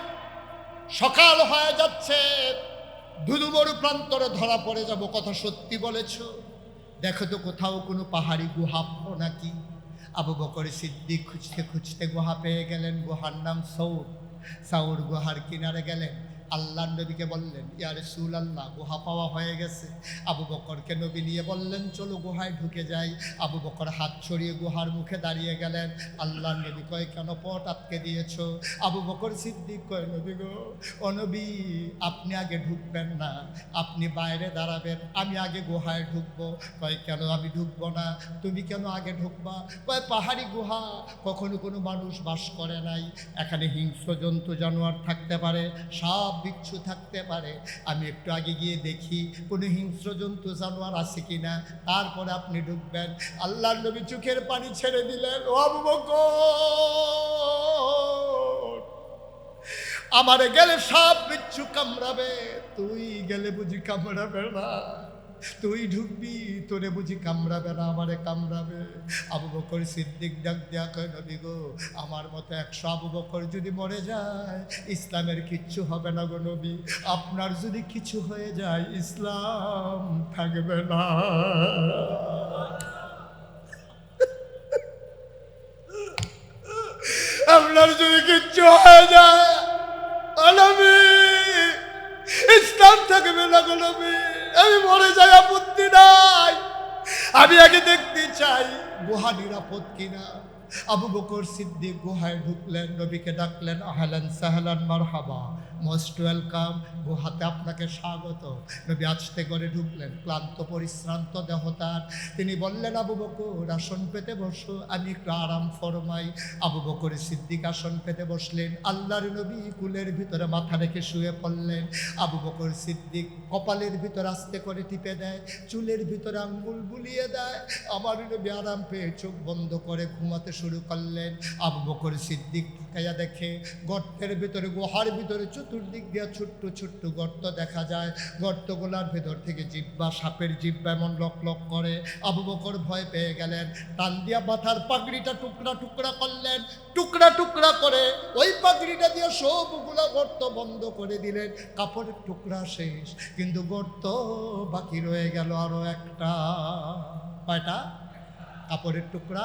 সকাল হয়ে যাচ্ছে, ধুধু মরু প্রান্তরে ধরা পড়ে যাব। কথা সত্যি বলেছ, দেখো তো কোথাও কোনো পাহাড়ি গুহা পাবো নাকি? আবু বকর সিদ্দিক খুঁজতে খুঁজতে গুহা পেয়ে গেলেন। গুহার নাম সৌর। সৌর গুহার কিনারে গেলেন। আল্লাহ নবীকে বললেন, ইয়া রাসূলুল্লাহ, গুহা পাওয়া হয়ে গেছে। আবু বকরকে নবী নিয়ে বললেন, চলো গুহায় ঢুকে যাই। আবু বকর হাত ছড়িয়ে গুহার মুখে দাঁড়িয়ে গেলেন। আল্লাহ নবী কয়, কেন পথ আটকে দিয়েছ? আবু বকর সিদ্দিক কয়, নবী গো, ও নবী, আপনি আগে ঢুকবেন না, আপনি বাইরে দাঁড়াবেন, আমি আগে গুহায় ঢুকবো। কয়, কেন আমি ঢুকবো না? তুমি কেন আগে ঢুকবা? কয়, পাহাড়ি গুহা, কখনো কোনো মানুষ বাস করে নাই, এখানে হিংস্র জন্তু জানোয়ার থাকতে পারে, সাপ বিচ্ছু থাকতে পারে, আমি একটু আগে গিয়ে দেখি কোনো হিংস্র জন্তু জানোয়ার আছে কিনা, তারপরে আপনি ঢুকবেন। আল্লাহর নবী চোখের পানি ছেড়ে দিলেন। ও আবু বকর, আমারে গেলে সাপ বিচ্ছু কামড়াবে, তুই গেলে বুঝি কামড়াবে না? তুই ঢুকবি, তোরে বুঝি কামড়াবে না, আমারে কামড়াবে? আবু বকর সিদ্দিক ডাক দেয়া কয়, নবী গো, আমার মতো 100 আবু বকর যদি মরে যায়, ইসলামের কিচ্ছু হবে না গো নবী। আপনার যদি কিছু হয়ে যায়, ইসলাম থাকবে না। আপনার যদি কিচ্ছু হয়ে যায়, নবী, ইসলাম থাকবে না গো নবী। আমি মরে যাই, আপত্তি নাই, আমি আগে দেখতে চাই গুহা নিরাপদ কিনা। আবু বকর সিদ্দিক গুহায় ঢুকলেন, নবীকে ডাকলেন, আহলান সাহলান মারহাবা, মোস্ট ওয়েলকাম, গুহাতে আপনাকে স্বাগত। নবী আস্তে করে ঢুকলেন, ক্লান্ত পরিশ্রান্ত দেহ তার। তিনি বললেন, আবু বকর আসন পেতে বসো, আমি একটু আরাম ফরমাই। আবু বকর সিদ্দিক আসন পেতে বসলেন। আল্লাহর নবী কুলের ভিতরে মাথা রেখে শুয়ে পড়লেন। আবু বকর সিদ্দিক কপালের ভিতর আস্তে করে টিপে দেয়, চুলের ভিতরে আঙ্গুল বুলিয়ে দেয়। আমার নবী আরাম পেয়ে চোখ বন্ধ করে ঘুমাতে শুরু করলেন। আবু বকর সিদ্দিক তাকাইয়া দেখে গর্তের ভিতরে, গুহার ভিতরে চতুর্দিক দিয়ে ছোট্ট ছোট্ট গর্ত দেখা যায়। গর্তগুলার ভেতর থেকে জিহ্বা, সাপের জিহ্বা এমন লক লক করে। আবু বকর ভয় পেয়ে গেলেন, টান দিয়া মাথার পাগড়িটা টুকরা টুকরা করলেন। টুকরা টুকরা করে ওই পাগড়িটা দিয়ে সবগুলা গর্ত বন্ধ করে দিলেন। কাপড়ের টুকরা শেষ, কিন্তু গর্ত বাকি রয়ে গেল আরো একটা। কয়টা? কাপড়ের টুকরা,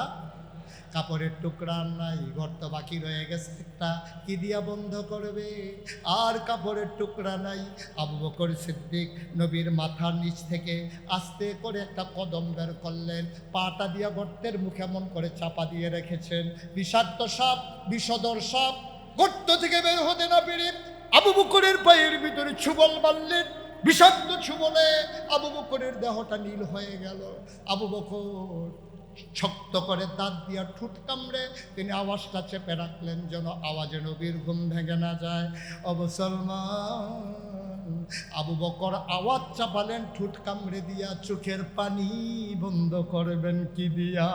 কাপড়ের টুকরা নাই, গর্ত বাকি রয়ে গেছে একটা। কি দিয়া বন্ধ করবে? আর কাপড়ের টুকরা নাই। আবু বকর সিদ্দিক নবীর মাথার নিচ থেকে আস্তে করে একটা কদম বের করলেন, পাটা দিয়া গর্তের মুখে এমন করে চাপা দিয়ে রেখেছেন। বিষাক্ত সাপ, বিষধর সাপ গর্ত থেকে বের হতে না পেরে আবু বকরের পায়ের ভিতরে ছুবল মারলেন। বিষাক্ত ছুবলে আবু বকরের দেহটা নীল হয়ে গেল। আবু বকর শক্ত করে দাঁত দিয়া ঠুট কামড়ে তিনি আওয়াজটা চেপে রাখলেন, যেন আওয়াজে নবীর ঘুম ভেঙে না যায়। ও মুসলমান, আবু বকর আওয়াজ চাপালেন ঠুট কামড়ে দিয়া, চোখের পানি বন্ধ করবেন কি দিয়া?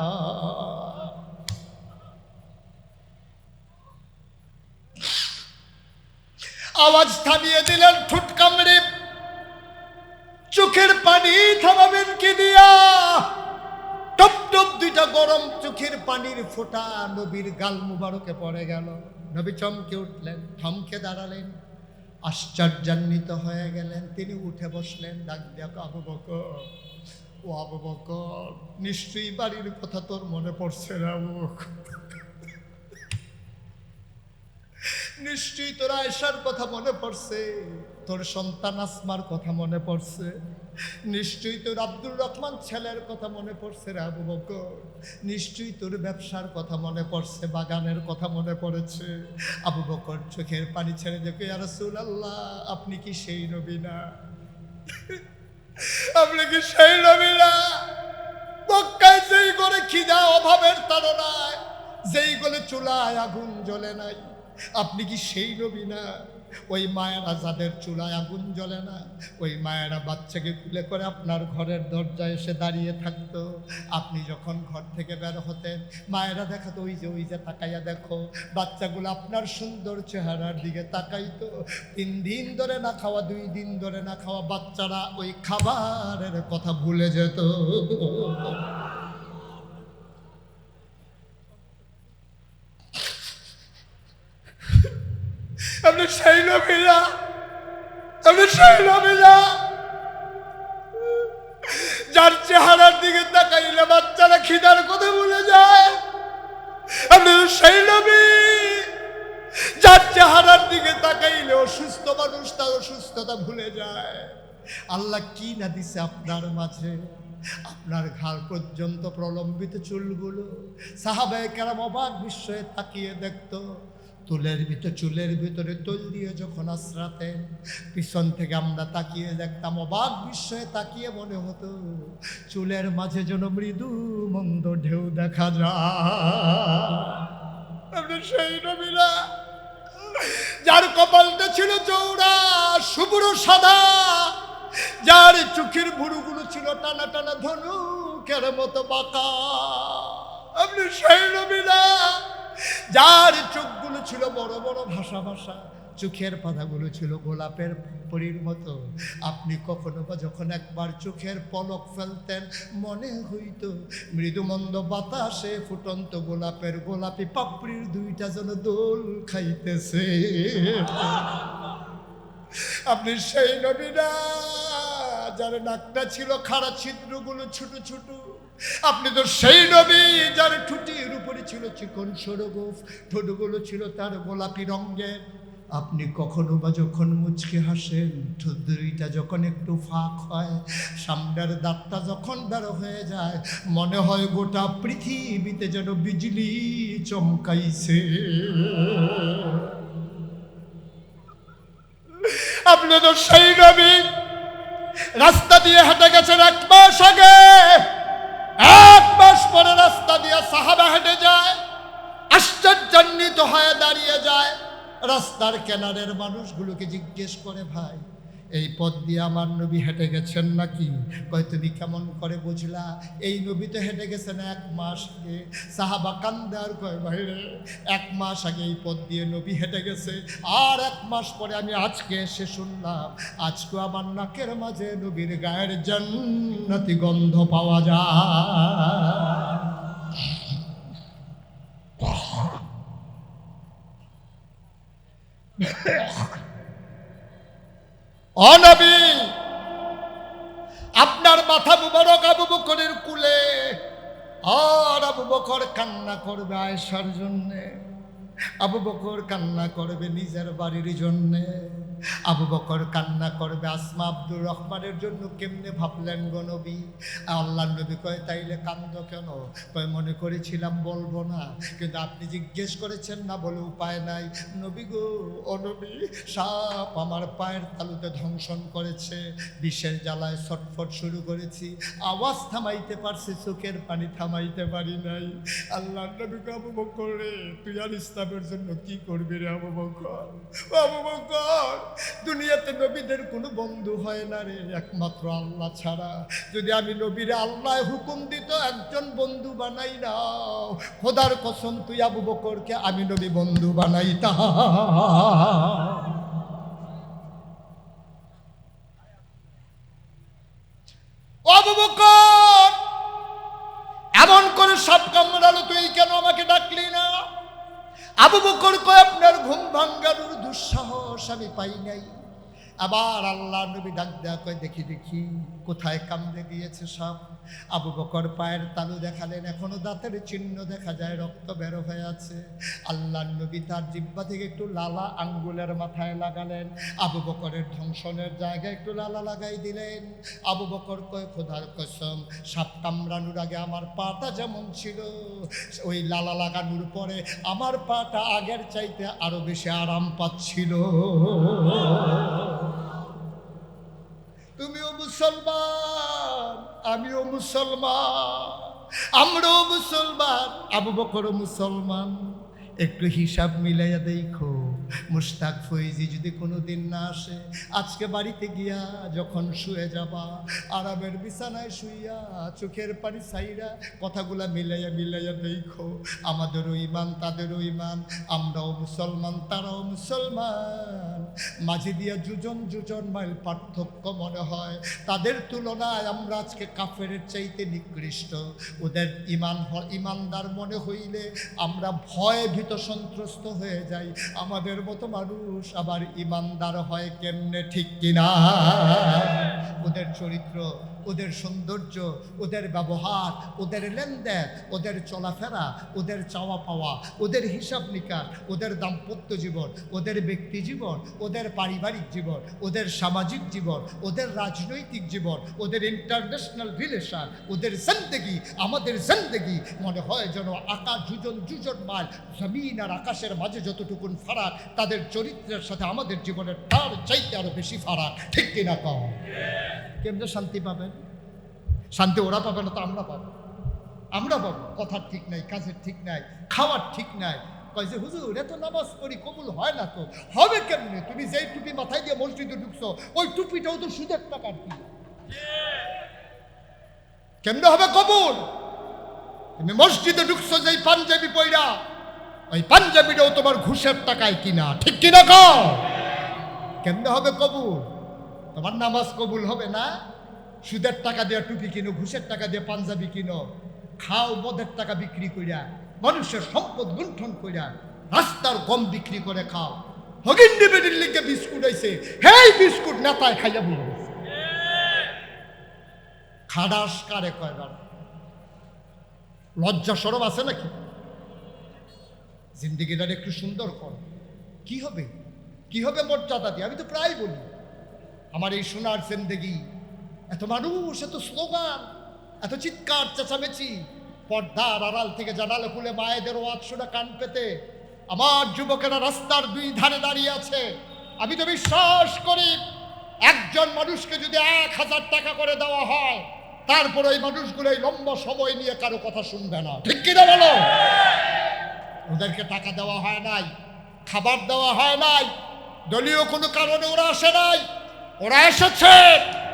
আওয়াজ থামিয়ে দিলেন ঠুট কামড়ে, চোখের পানি থামাবেন কি দিয়া? টপ টপ দুইটা গরম চোখের পানির ফোঁটা নবীর গাল মুবারকে পড়ে গেল। নবী চমকে উঠলেন, থমকে দাঁড়ালেন, আশ্চর্যান্বিত হয়ে গেলেন। তিনি উঠে বসলেন, ডাক দিয়া আবু বকর, ও আবু বকর, নিশ্চয়ই বাড়ির কথা তোর মনে পড়ছে না আবু বকর? নিশ্চয়ই তোর আয়েশার কথা মনে পড়ছে, তোর সন্তান আসমার কথা মনে পড়ছে, নিশ্চয়ই তোর আব্দুর রহমান ছেলের কথা মনে পড়ছে রে আবু বকর, নিশ্চয়ই তোর ব্যবসার কথা মনে পড়ছে, বাগানের কথা মনে পড়েছে। আবু বকর চোখের পানি ছেড়ে দেখে, ইয়া রাসূলুল্লাহ, আপনি কি সেই নবী না? আপনি কি সেই নবী না? মক্কায় যেই করে খিদা অভাবের তাড়নায়, যেই গলে চুলায় আগুন জ্বলে নাই, আপনি কি সেই নবী না? ওই মায়েরা যাদের চুলায় আগুন জ্বলে না, ওই মায়েরা বাচ্চাকে কুলে করে আপনার ঘরের দরজায় এসে দাঁড়িয়ে থাকতো। আপনি যখন ঘর থেকে বের হতেন, মায়েরা দেখাতো, ওই যে তাকাইয়া দেখো, বাচ্চাগুলো আপনার সুন্দর চেহারার দিকে তাকাইতো। 3 দিন ধরে না খাওয়া, 2 দিন ধরে না খাওয়া বাচ্চারা ওই খাবারের কথা ভুলে যেত। আপনি সেই নবী না? আপনি সেই নবী না যার চেহারার দিকে তাকাইলে বাচ্চারা খিদার কথা ভুলে যায়? আপনি সেই নবী যার চেহারার দিকে তাকাইলে অসুস্থ মানুষ তার অসুস্থতা ভুলে যায়? আল্লাহ কি না দিছে আপনার মাঝে, আপনার ঘাড় পর্যন্ত প্রলম্বিত চুলগুলো। সাহাবায়ে কেরাম অবাক বিস্ময়ে তাকিয়ে দেখতো। চুলের ভিতরে তৈল দিয়ে যখন আশ্রাতেন, পিছন থেকে আমরা তাকিয়ে দেখতাম, অবাক বিস্ময়ে তাকিয়ে মনে হতো চুলের মাঝে যেন মৃদু মন্দ ঢেউ দেখা যায়। সেই নবী না যার কপালটা ছিল চৌড়া শুভ্র সাদা, যার চোখের ভুরুগুলো ছিল টানা টানা ধনুকের মতো বাঁকা? আপনি সেই নবী না যার চোখগুলো ছিল বড় বড় ভাষা ভাষা, চোখের পাতাগুলো ছিল গোলাপের পরীর মতো? আপনি কখনো বা যখন একবার চোখের পলক ফেলতেন, মনে হইত মৃদুমন্দ বাতাসে ফুটন্ত গোলাপের গোলাপি পাপড়ির 2টা যেন দোল খাইতেছে। আপনি সেই নবী না যার নাকটা ছিল খাড়া, ছিদ্রগুলো ছোট ছোট? আপনি তো সেই নবী যার ঠুটির উপরে ছিল চিকন সরগোফ, ঠোঁটগুলো ছিল তার গোলাপি রঙের। আপনি কখনো বা যখন মুচকে হাসেন, ঠোঁট 2টা যখন একটু ফাঁক হয়, সামনের দাঁতটা যখন বের হয়ে যায়, মনে হয় গোটা পৃথিবীতে যেন বিজলি চমকাইছে। আপনি তো সেই নবী রাস্তা দিয়ে হেঁটে গেছেন 1 মাস আগে, 1 মাস পরে রাস্তা দিয়ে সাহাবা হেঁটে যায়, আশ্চর্যান্বিত হয়ে দাঁড়িয়ে যায়। রাস্তার কিনারের মানুষগুলোকে জিজ্ঞেস করে, ভাই এই পথ দিয়ে আমার নবী হেঁটে গেছেন নাকি? কয় তুমি কেমন করে বুঝলা? এই নবী তো হেঁটে গেছেন 1 মাস আগে। সাহাবা কান্দে আর কয় ভাইরে 1 মাস আগে এই পথ দিয়ে নবী হেঁটে গেছে, আর 1 মাস পরে আমি আজকে এসে শুনলাম আজকে আমার নাকের মাঝে নবীর গায়ের জান্নাতি গন্ধ পাওয়া যায়। ও নবী, আপনার মাথা মুবারক আবু বকরের কুলে, আর আবু বকর কান্না করবে আয়েশার জন্যে, আবু বকর কান্না করবে নিজের বাড়ির জন্যে, আবু বকর কান্না করবে আসমা আব্দুর রহমানের জন্য। কেমনে ভাবলেন গো নবী? আল্লাহর নবী কয় তাইলে কান্দো কেন? কয় মনে করেছিলাম বলবো না, কিন্তু আপনি জিজ্ঞেস করেছেন না বলে উপায় নাই। নবী গো, ও নবী, সাপ আমার পায়ের তালুতে ধ্বংসন করেছে, বিষের জ্বালায় ছটফট শুরু করেছি, আওয়াজ থামাইতে পারছি, চোখের পানি থামাইতে পারি নাই। আল্লাহর নবী কয় আবু বকর রে, তুই আর ইসলামের জন্য কি করবি রে আবু বকর? আবু বকর, দুনিয়াতে নবীদের কোনো বন্ধু হয় না রে, একমাত্র আল্লাহ ছাড়া। যদি আমি নবীরে আল্লাহ হুকুম দিত একজন বন্ধু বানাই নাও, খোদার কসম তুই আবু বকরকে আমি নবী বন্ধু বানাইতাম। আবু বকর, এমন করে সাপ কামড়ালো, তুই কেন আমাকে ডাকলি না? আবু বকর কয় আপনার ঘুম ভাঙ্গানোর দুঃসাহস আমি পাই নাই। আবার আল্লাহ নবী ডাক দেয়া কয় দেখি দেখি কোথায় কামড়ে গিয়েছে সাপ। আবু বকর পায়ের তালু দেখালেন, এখনো দাঁতের চিহ্ন দেখা যায়, রক্ত বের হয়ে আছে। আল্লাহ নবী তার জিহ্বা থেকে একটু লালা আঙ্গুলের মাথায় লাগালেন, আবু বকরের ধ্বংসনের জায়গায় একটু লালা লাগাই দিলেন। আবু বকর কয় খোদার কসম, সাপ কামড়ানোর আগে আমার পাটা যেমন ছিল, ওই লালা লাগানোর পরে আমার পাটা আগের চাইতে আরো বেশি আরাম পাচ্ছিল। তুমিও মুসলমান, আমিও মুসলমান, আমরাও মুসলমান, আবু বকরও মুসলমান। একটু হিসাব মিলাইয়া দেখো, মুশতাক ফৈজি যদি কোনো দিন না আসে, আজকে বাড়িতে গিয়া যখন শুয়ে যাবা, আরামের বিছানায় শুইয়া চোখের পানি ছাইরা কথাগুলা মিলাইয়া মিলাইয়া দেখো, আমাদেরও ইমান তাদেরও ইমান, আমরাও মুসলমান তারাও মুসলমান, মাঝে দিয়া যুজন মাইল পার্থক্য মনে হয়। তাদের তুলনায় আমরা আজকে কাফেরের চাইতে নিকৃষ্ট। ওদের ইমানদার মনে হইলে আমরা ভয়ে ভীত সন্ত্রস্ত হয়ে যাই। আমাদের মতো মানুষ আবার ইমানদার হয় কেমনে, ঠিক কিনা? ওদের চরিত্র, ওদের সৌন্দর্য, ওদের ব্যবহার, ওদের লেনদেন, ওদের চলাফেরা, ওদের চাওয়া পাওয়া, ওদের হিসাব নিকাশ, ওদের দাম্পত্য জীবন, ওদের ব্যক্তি জীবন, ওদের পারিবারিক জীবন, ওদের সামাজিক জীবন, ওদের রাজনৈতিক জীবন, ওদের ইন্টারন্যাশনাল রিলেশন, ওদের জিন্দেগি আমাদের জিন্দেগি মনে হয় যেন আকাশ যুজন মাইল, জমিন আর আকাশের মাঝে যতটুকুন ফারাক, তাদের চরিত্রের সাথে আমাদের জীবনের তার চাইতে আরো বেশি ফারাক, ঠিক কিনা কও? কেমনে শান্তি পাবেন? শান্তি ওরা পাবে না তো আমরা পাবো। আমরা পাবো, কথার ঠিক নাই, কাজের ঠিক নাই, খাওয়ার ঠিক নাই। কয় যে হুজুর এত নামাজ পড়ি কবুল হয় না তো। হবে কেমনে? তুমি যেই টুপি মাথায় দিয়ে মসজিদে ঢুকছো, ওই টুপিটাও তো সুদের টাকার কি, কেমনে হবে কবুল? তুমি মসজিদে ঢুকছো যেই পাঞ্জাবি পইরা, ওই পাঞ্জাবিটাও তোমার ঘুষের টাকায় কিনা, ঠিক কিনা কও? কেমনে হবে কবুল? তোমার নামাজ কবুল হবে না। সুদের টাকা দিয়ে টুপি কিনো, ঘুষের টাকা দিয়ে পাঞ্জাবি কিনো, খাও মদের টাকা বিক্রি কইরা, মানুষের সম্পদ লুণ্ঠন কইরা, রাস্তার গম বিক্রি করে খাও। হগিন্ডি বেডির লিগে বিস্কুট আইছে, হেই বিস্কুট নেতায় খাইয়া বলবে খাডাস কারে কয়বার? লজ্জা সরব আছে নাকি? জিন্দিগিটার একটু সুন্দর কর। কি হবে? কি হবে মর্যাদা দিয়ে? আমি তো প্রায় বলি আমার এই সোনার জিন্দেগি, এত মানুষ, এত স্লোগান, এত চিৎকার চেঁচামেচি, পর্দার আড়াল থেকে জানালে খুলে মায়েদের ওয়াজ শুনে কান পেতে আমার যুবকেরা রাস্তার 2 ধারে দাঁড়িয়ে আছে। আমি তো বিশ্বাস করি একজন মানুষকে যদি 1000 টাকা করে দেওয়া হয়, তারপরে ওই মানুষগুলো এই লম্বা সময় নিয়ে কারো কথা শুনবে না, ঠিক কিনা বলো? ওদেরকে টাকা দেওয়া হয় নাই, খাবার দেওয়া হয় নাই, দলীয় কোনো কারণে ওরা আসে নাই, ওরা এসেছে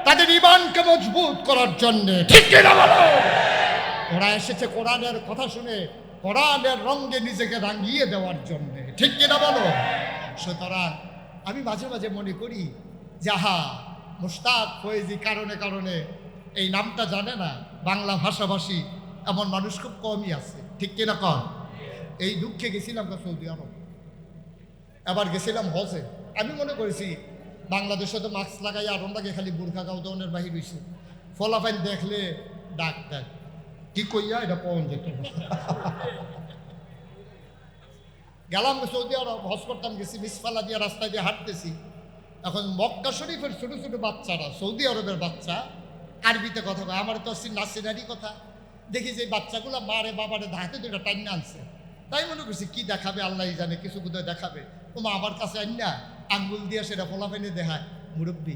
তাদের ঈমানকে মজবুত করার জন্য, ঠিক কিনা বলো? ওরা এসেছে কোরআনের কথা শুনে কোরআনের রঙে নিজেকে রাঙিয়ে দেওয়ার জন্য, ঠিক কিনা বলো? সুতরাং আমি মাঝে মাঝে মনে করি যাহা মুশতাক ফয়েজি কারণে কারণে এই নামটা জানে না বাংলা ভাষাভাষী এমন মানুষ খুব কমই আছে, ঠিক কিনা কম? এই দুঃখে গেছিলাম সৌদি আরব, এবার গেছিলাম হজে। আমি মনে করেছি বাংলাদেশে তো মাস্ক লাগাই আরম লাগে, খালি বুর্খা গাউদনের বাহির হয়েছে, ফলাফাইন দেখলে ডাক দেয়, কি কইয়া এটা পৌঁছ যেত। গেলাম সৌদি আরব, হজ করতাম, গেছি মিসফালা দিয়ে রাস্তায় দিয়ে হাঁটতেছি। এখন মক্কা শরীফের ছোটো ছোটো বাচ্চারা, সৌদি আরবের বাচ্চা, আরবিতে কথা কয়। আমার তো নাসিনারি কথা দেখি যে বাচ্চাগুলো মারে বাবারে হাতে দুটো টাইম আনছে। তাই মনে করছি কি দেখাবে আল্লাহ জানে, কিছু বোধহয় দেখাবে। তোমা আমার কাছে আন না আঙ্গুল দিয়ে সেটা ফলাফেনে দেখায় মুরব্বী।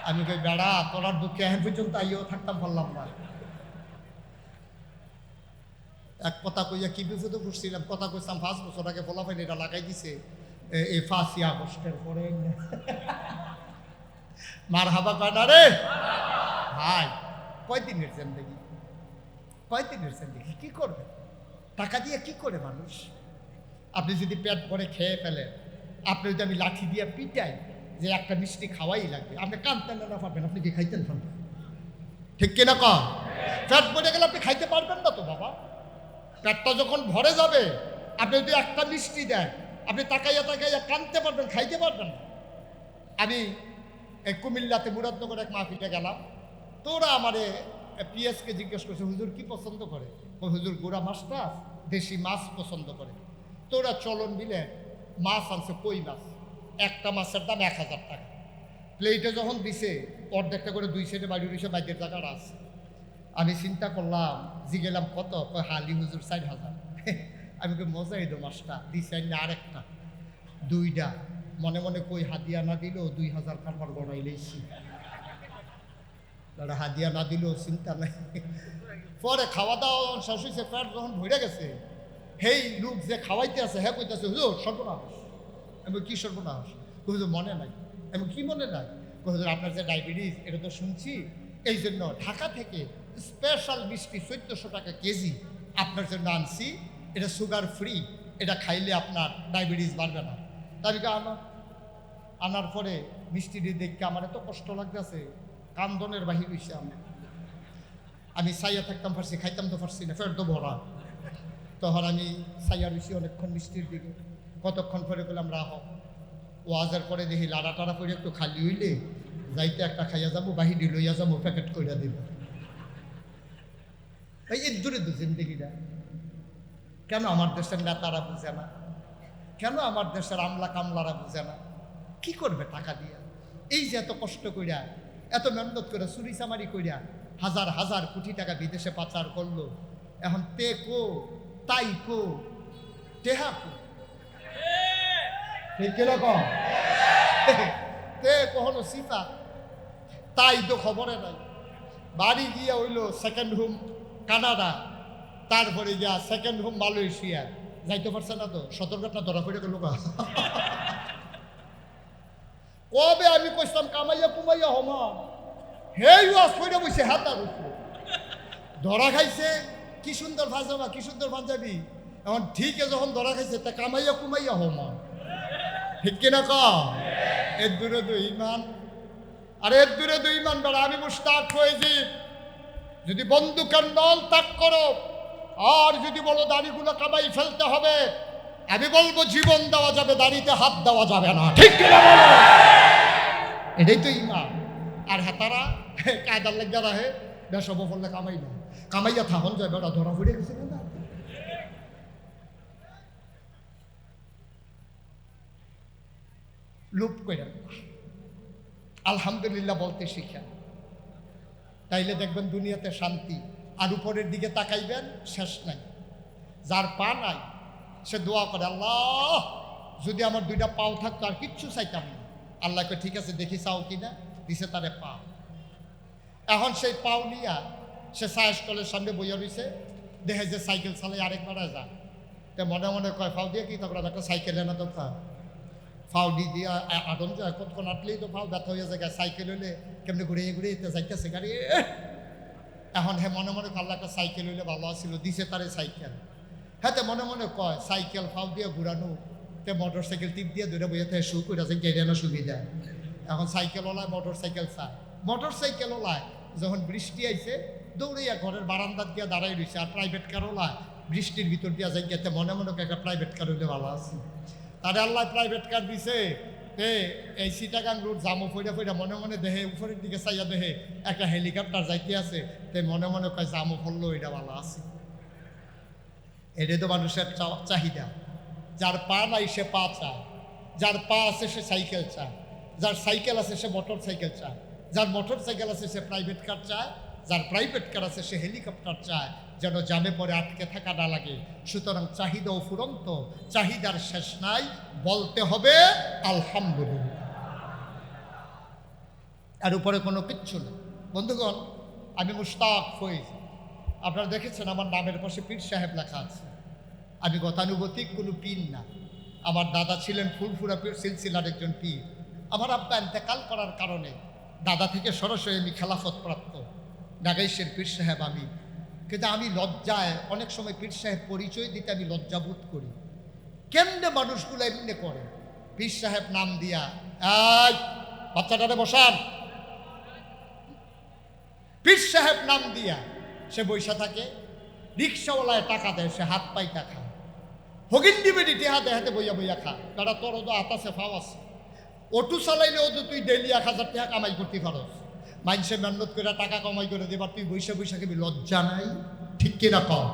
আমি কই বেড়া তোরার দুঃখে এখন পর্যন্ত আইও থাকতাম পারলাম না। এক কথা কইয়া কি বিপদে পড়ছিলাম, কথা কইতাম 5 বছর আগে ফলাফেন এটা লাগাই দিছে এই 5ই আগস্টের পরে। মার হাবা কয় না রে ভাই, কয়দিনের জিন্দেগি, কয়দিনের জিন্দেগি, কি করবে টাকা দিয়ে? কি করে মানুষ? আপনি যদি পেট ভরে খেয়ে ফেলেন, আপনি যদি আমি লাঠি দিয়ে পিটাই যে একটা মিষ্টি খাওয়াই লাগবে, আপনি কানতেন না পারবেন, আপনি কি খাইতেন পারবেন? ঠিক কিনা কম? পেট ভরে গেলে আপনি খাইতে পারবেন না তো বাবা। পেটটা যখন ভরে যাবে, আপনি যদি একটা মিষ্টি দেন, আপনি তাকাইয়া তাকাইয়া কানতে পারবেন, খাইতে পারবেন না। আমি এই কুমিল্লাতে মুরাদনগর এক মাহফিলে গেলাম, তো ওরা আমারে পিএসকে জিজ্ঞেস করছে হুজুর কি পছন্দ করে? ওই হুজুর গুড়া মাছটা দেশি মাছ পছন্দ করে। তো ওরা চলন মিলে মাছ আনছে, কই মাছ, একটা মাছের দাম 1000 টাকা। প্লেটে যখন দিছে অর্ধেকটা করে 2 সেটে বাড়ি রয়েছে, বাইরের টাকার আছে। আমি চিন্তা করলাম, জিগেলাম কত? হালি হুজুর 4000। আমি কই মজা এই দো মাছটা দিছে না, আরেকটা 2টা। মনে মনে কই হাদিয়া না দিল 2000 কারবার গড়াই লেছি, হাদিয়া না দিল চিন্তা নাই। পরে খাওয়া দাওয়া শেষ হয়েছে, পেট যখন ভরে গেছে, হেই লোক যে খাওয়াইতে আছে হ্যাঁ কইতেছে হুজুর সর্বনাশ। আমি কি সর্বনাশ? হুজুর মনে নাই। আমি কি মনে নাই? হুজুর আপনার যে ডায়াবেটিস এটা তো শুনছি, এই জন্য ঢাকা থেকে স্পেশাল মিষ্টি 1400 টাকা কেজি আপনার জন্য আনছি, এটা সুগার ফ্রি, এটা খাইলে আপনার ডায়াবেটিস বাড়বে না। তাই আনার পরে মিষ্টিটি দেখে আমার এত কষ্ট লাগতেছে, কান্দনের বাহির হয়েছে। আমি সাইয়া থাকতাম পারছি, খাইতাম তো পারছি না, ফের তো ভরা। তখন আমি সাইয়া রয়েছি অনেকক্ষণ মিষ্টির দিকে। কতক্ষণ পরে বললাম রাহ, ওয়াজের পরে দেখি লাড়া টাড়া করে একটু খালি হইলে যাইতে একটা খাইয়া যাবো, বাহিরে লইয়া যাবো, প্যাকেট কইরা দিব। এই এর দূরে দু জিন্দেগিটা কেন আমার দেশের নেতারা বুঝে না? কেন আমার দেশের আমলা কামলারা বুঝে না? কি করবে টাকা দিয়া? এই যে এত কষ্ট কইরা, এত মেহনত করে, চুরি চামারি কইরা হাজার হাজার কোটি টাকা বিদেশে পাচার করলো, এখন তে কো তাই কো টেহা কো, ঠিক কিরকম? তে কখনো সিফা তাই তো খবরে নাই। বাড়ি গিয়া হইল সেকেন্ড হোম কানাডা, তারপরে গিয়া সেকেন্ড হোম মালয়েশিয়া, যাইতে পারছে না তো, সতর্কতা ধরা পড়ে গেল। কবে আমি কইতাম কামাইয়া কুমাইয়া হমা, হেই ওয়াজ পড়ে বসে হাতার উপর ধরা খাইছে। কি সুন্দর ভাজাবা, কি সুন্দর পাঞ্জাবি, এখন ঠিক যখন ধরা খাইছে তা কামাইয়া কুমাইয়া হমা, ঠিক কিনা কম? এর দূরে তো ইমান, আর এর দূরে তো ইমান বেড়া। আমি মুশতাক ফয়েজি, যদি বন্দুকের নল ত্যাগ করো আর যদি বলো দাড়িগুলো কামাই ফেলতে হবে, আমি বলবো জীবন দেওয়া যাবে, দাড়িতে হাত দেওয়া যাবে না, ঠিক কিনা বলো? এটাই তো ইমান। আর হেতারা কায়দার লেগে রাহে বেসব বললে কামাই না, কামাইয়া থাহন যায় বেড়া, ধরা পড়ে গেছে না। লুপ করেন, আলহামদুলিল্লাহ বলতে শিখেন, তাইলে দেখবেন দুনিয়াতে শান্তি। আর উপরের দিকে তাকাইবেন, শেষ নাই। যার পা নাই সে দোয়া করে, আল্লাহ যদি আমার 2টা পাও থাকতো আর কিচ্ছু চাইতাম না। আল্লাহকে ঠিক আছে দেখি চাও কিনা, দিছে তারে পা। এখন সেই পাও নিয়া সে সায়েস কলের সামনে বইয়া রয়েছে, দেখে যে সাইকেল চালাই আরেকবার যায়, তো মনে মনে কয় পাও দিয়ে কি তখন একটা সাইকেল এনে দরকার, ফাও দিয়ে আদম যায় কতক্ষণ আটলেই তো ফাও ব্যথা হয়ে যায় সাইকেল হইলে কেমনি ঘুরে ঘুরে যাইতেছে গাড়ি এখন হ্যাঁ মনে মনে আল্লাহ একটা সাইকেল হইলে ভালো আসছিল দিছে তারে সাইকেল হ্যাঁ মনে মনে কয় সাইকেল ফাও দিয়ে ঘুরানো তে মোটর সাইকেল টিপ দিয়ে দূরে বইয়ে থেকে শুরু করে আছে গেড়ানো সুবিধা এখন সাইকেলওয়ালায় মোটর সাইকেল চায় মোটর সাইকেলওয়ালায় যখন বৃষ্টি আইছে দৌড়িয়া ঘরের বারান্দার দিয়ে দাঁড়াই রয়েছে আর প্রাইভেট কারওয়ালায় বৃষ্টির ভিতর দিয়ে যাই গেতে মনে মনে একটা প্রাইভেট কার হইলে ভালো আছে তারে আল্লাহ প্রাইভেট কার দিছে এই চিটাগাং রোড জামো ফইরা ফইরা মনে মনে দেহে উপরের দিকে চাইয়া দেহে একটা হেলিকপ্টার যাইতে আছে তে মনে মনে কয় জামো ফললো এটা ভালো আছে এটাই তো মানুষের চাহিদা যার পা নাই সে পা চায় যার পা আছে সে সাইকেল চায় যার সাইকেল আছে সে মোটর সাইকেল চায় যার মোটর সাইকেল আছে সে প্রাইভেট কার চায় যার প্রাইভেট কার আছে সে হেলিকপ্টার চায় যেন জামে পরে আটকে থাকা না লাগে সুতরাং চাহিদাও ফুরন্ত চাহিদার শেষ নাই বলতে হবে আলহামদুলিল্লাহ এর উপরে কোনো কিচ্ছু নেই বন্ধুগণ আমি মুশতাক ফয়েজ আপনারা দেখেছেন আমার নামের পাশে পীর সাহেব লেখা আছে আমি গতানুগতিক কোনো পীর না আমার দাদা ছিলেন ফুলফুরা পীর সিলসিলার একজন পীর আমার আব্বা ইন্তেকাল করার কারণে দাদা থেকে সরাসরি আমি খেলাফত প্রাপ্ত নাগাইশের পীর সাহেব আমি কিন্তু আমি লজ্জায় অনেক সময় পীর সাহেব পরিচয় দিতে আমি লজ্জাবোধ করি কেমনে মানুষগুলো এমনি করে পীর সাহেব নাম দিয়া এই বাচ্চাটারে বসান পীর সাহেব নাম দিয়া সে বৈশা থাকে রিক্সাওয়ালায় টাকা দেয় সে হাত পাইটা খায় হগিন্দি বেটি টেহা দেহাতে বইয়া বইয়া খা তারা তোর তো আতাসে ফাও আছে অটো চালাইলেও তো তুই ডেলি 1000 টাকা কামাই করতে পারস মানুষে মেহনত করে টাকা কামাই করে দেবার তুই বৈশা বৈশা খাবি লজ্জা নাই ঠিক কিনা কম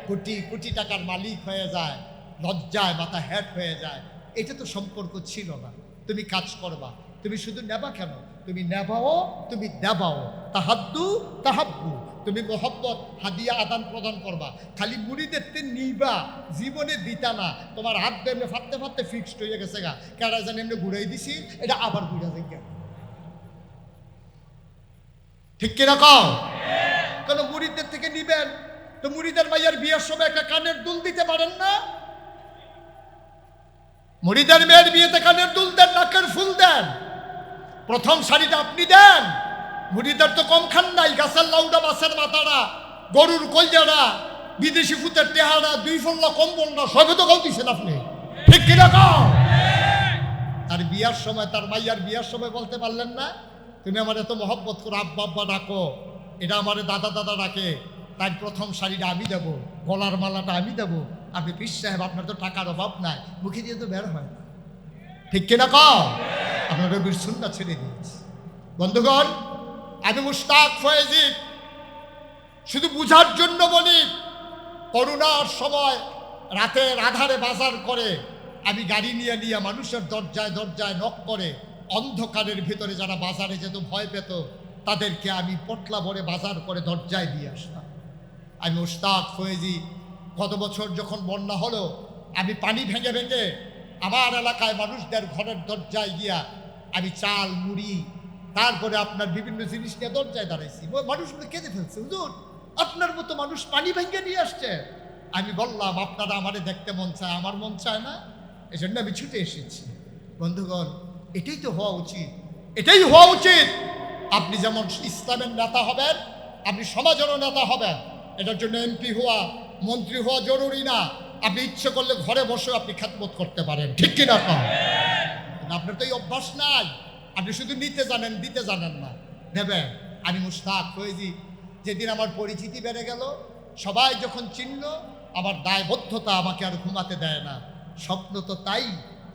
কোটি কোটি টাকার মালিক হয়ে যায় লজ্জায় মাথা হ্যাট হয়ে যায় এটা তো সম্পর্ক ছিল না তুমি কাজ করবা তুমি শুধু নেবা কেন তুমি নেবাও তুমি দেবাও তাহাদ্দু তাহাব্বু তুমি মোহব্বত হাদিয়া আদান প্রদান করবা খালি মুড়িদের নিবা জীবনে দিতা না তোমার হাত বেমনে ফাটতে ফাটতে ফিক্সড হয়ে গেছে গা কেডা জানি এমনি ঘুরাই দিছি এটা আবার ঘুরা যায় কেন ঠিক কিরকম কেন মুড়িদের থেকে নিবেন তো মুড়িদের মাইয়ার বিয়ের সময় একটা কানের দুল দিতে পারেন না মুড়িদের মেয়ের বিয়েতে কানের দুল দেন নাকের ফুল দেন প্রথম শাড়িটা আপনি দেন মুড়িদের তো কম খান নাই গাছের লাউডা মাছের মাথাটা গরুর কলজাটা বিদেশি ফুতের টেহারা 2 ফল্লা কম্বল না সবে তো কম দিচ্ছেন আপনি ঠিক কিরকম তার বিয়ার সময় তার মাইয়ার বিয়ার সময় বলতে পারলেন না তুমি আমার এত মহব্বত করো আব্বা আব্বা ডাকো এটা আমার দাদা দাদা ডাকে তাই প্রথম শাড়িটা আমি দেবো গলার মালাটা আমি দেবো আপনি পীর সাহেব আপনার তো টাকার অভাব নাই মুখে দিয়ে তো বের হয় ঠিক কিনা কম আপনার রবির সুন্নাহ ছেড়ে দিয়েছি বন্ধুগণ আমি মুশতাক ফয়েজি শুধু বুঝার জন্য বলি করোনার সময় রাতের আধারে বাজার করে আমি গাড়ি নিয়ে নিয়ে মানুষের দরজায় দরজায় নক করে অন্ধকারের ভিতরে যারা বাজারে যেত ভয় পেত তাদেরকে আমি পটলা ভরে বাজার করে দরজায় দিয়ে আসতাম আমি মুশতাক ফয়েজি গত বছর যখন বন্যা হলো আমি পানি ভেঙে ভেঙে আমার এলাকায় মানুষদের ঘরের দরজায় গিয়া আমি চাল মুড়ি তারপরে আপনার বিভিন্ন জিনিস নিয়ে দরজায় দাঁড়াইছি মানুষগুলো কেঁদে ফেলছে হুজুর আপনার মতো মানুষ পানি ভেঙে নিয়ে আসছে আমি বললাম আপনারা আমারে দেখতে মন চায় আমার মন চায় না এজন্য আমি ছুটে এসেছি বন্ধুগণ এটাই তো হওয়া উচিত এটাই হওয়া উচিত আপনি যেমন ইসলামের নেতা হবেন আপনি সমাজেরও নেতা হবেন এটার জন্য এমপি হওয়া মন্ত্রী হওয়া জরুরি না আপনি ইচ্ছে করলে ঘরে বসে আপনি খেদমত করতে পারেন ঠিক কিনা আপনার তো এই অভ্যাস নাই আপনি শুধু নিতে জানেন দিতে জানেন না নেবেন আমি মুশতাক ফয়েজি যেদিন আমার পরিচিতি বেড়ে গেল সবাই যখন চিনল আমার দায়বদ্ধতা আমাকে আর ঘুমাতে দেয় না স্বপ্ন তো তাই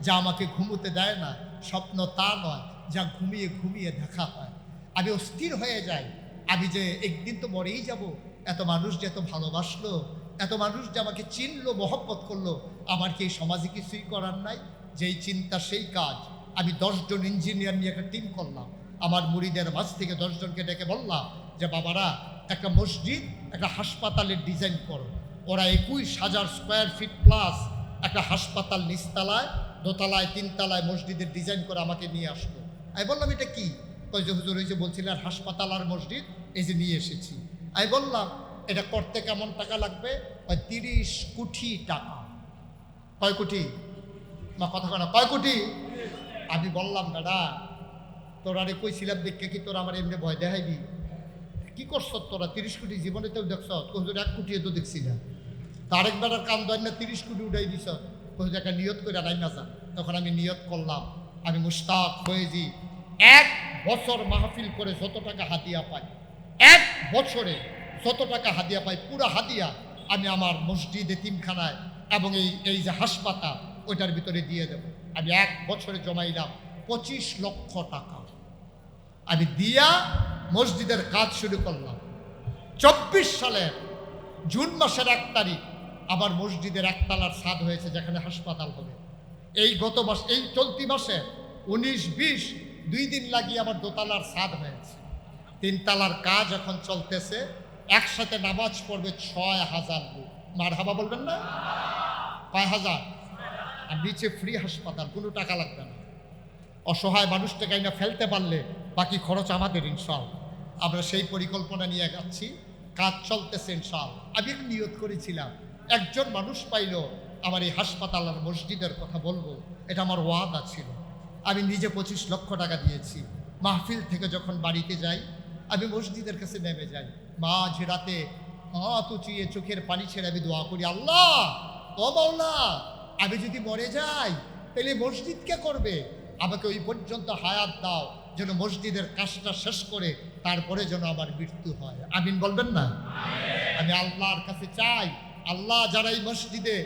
যা আমাকে ঘুমোতে দেয় না স্বপ্ন তা নয় যা ঘুমিয়ে ঘুমিয়ে দেখা হয় আমি অস্থির হয়ে যাই আমি যে একদিন তো মরেই যাব এত মানুষ যে এত ভালোবাসলো এত মানুষ যে আমাকে চিনলো মহব্বত করলো আমার কি এই সমাজে কিছুই করার নাই যেই চিন্তা সেই কাজ আমি 10 জন ইঞ্জিনিয়ার নিয়ে একটা টিম করলাম আমার মুরিদের মাঝ থেকে 10 জনকে ডেকে বললাম যে বাবারা একটা মসজিদ একটা হাসপাতালের ডিজাইন করো ওরা 21,000 স্কোয়ার ফিট প্লাস একটা হাসপাতাল নিচতলায় দোতলায় 3 তলায় মসজিদের ডিজাইন করে আমাকে নিয়ে আসলো আমি বললাম এটা কি কই যে হুজুর ওই যে বলছিলেন হাসপাতাল আর মসজিদ এই যে নিয়ে এসেছি আমি বললাম এটা করতে কেমন টাকা লাগবে 30 কোটি টাকা কয় কোটি মা কথা কয় না, কয় কোটি? আমি বললাম দাদা তোরা রে কইছিলাম দেখে কি তোরা আমার এমনি ভয় দেখাইবি? কি করছ তোরা? 30 কোটি জীবনেতেও দেখছ? হুজুর 1 কোটিও তো দেখছি না। তারেক বেটার কাম দেয় না 30 কোটি উঠাই দিছ। হুজুর একটা নিয়ত করে নাই না যান। তখন আমি নিয়ত করলাম আমি মুশতাক হয়েছি 1 বছর মাহফিল করে যত টাকা হাদিয়া পাই, 1 বছরে যত টাকা হাদিয়া পাই পুরো হাদিয়া আমি আমার মসজিদ এতিমখানায় এবং এই যে হাসপাতাল ওইটার ভিতরে দিয়ে দেব। আমি 1 বছরে জমাইলাম 25 লক্ষ টাকা। আমি দিয়া মসজিদের কাজ শুরু করলাম। 24 সালের জুন মাসের 1 তারিখ আবার মসজিদের 1 তালার ছাদ হয়েছে যেখানে হাসপাতাল হবে। এই গত মাস, এই চলতি মাসে 19-20 2 দিন লাগিয়ে আবার 2 তালার ছাদ হয়েছে। 3 তালার কাজ এখন চলতেছে। একসাথে নামাজ পড়বে 6000 লোক। মারহাবা বলবেন না? কয় হাজার? আর নিচে ফ্রি হাসপাতাল, কোনো টাকা লাগবে না। অসহায় মানুষটাকে না ফেলতে পারলে বাকি খরচ আমাদের ইনশাআল্লাহ। আমরা সেই পরিকল্পনা নিয়ে যাচ্ছি, কাজ চলতেছে ইনশাআল্লাহ। আমি নিয়ত করেছিলাম একজন মানুষ পাইল আমার এই হাসপাতাল আর মসজিদের কথা বলবো, এটা আমার ওয়াদা ছিল। আমি নিজে 25 লক্ষ টাকা দিয়েছি। মাহফিল থেকে যখন বাড়িতে যাই আমি মসজিদের কাছে নেমে যাই, মাঝ রাতে হাত উঁচিয়ে চোখের পানি ছেড়ে আমি দোয়া করি, আল্লাহ ও মাওলা আমি যদি মরে যাই তাহলে মসজিদ কে করবে? আমাকে ওই পর্যন্ত হায়াত দাও যেন মসজিদের কাজটা শেষ করে তারপরে যেন আমার মৃত্যু হয়। আমিন বলবেন না? আমি আল্লাহর কাছে চাই, আল্লাহ যারা এই মসজিদে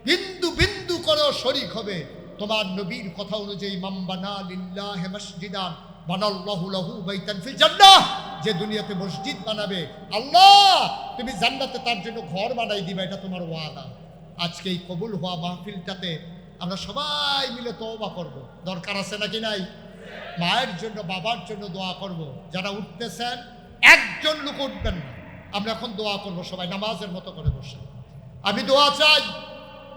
বিন্দু বিন্দু করেও শরীক হবে, তোমার নবীর কথা অনুযায়ী মান বানা লিল্লাহি মসজিদান বানাল্লাহু লাহু বাইতান ফিল জান্নাহ, যে দুনিয়াতে মসজিদ বানাবে আল্লাহ তুমি জান্নাতে তার জন্য ঘর বানাই দিবে, এটা তোমার ওয়াদা। আজকে এই কবুল হওয়া মাহফিলটাতে আমরা সবাই মিলে তওবা করব। দরকার আছে নাকি নাই? মায়ের জন্য বাবার জন্য দোয়া করব। যারা উঠতেছেন একজন লোক উঠবেন না, আমরা এখন দোয়া করব সবাই নামাজের মতো করে বসে। আমি দোয়া চাই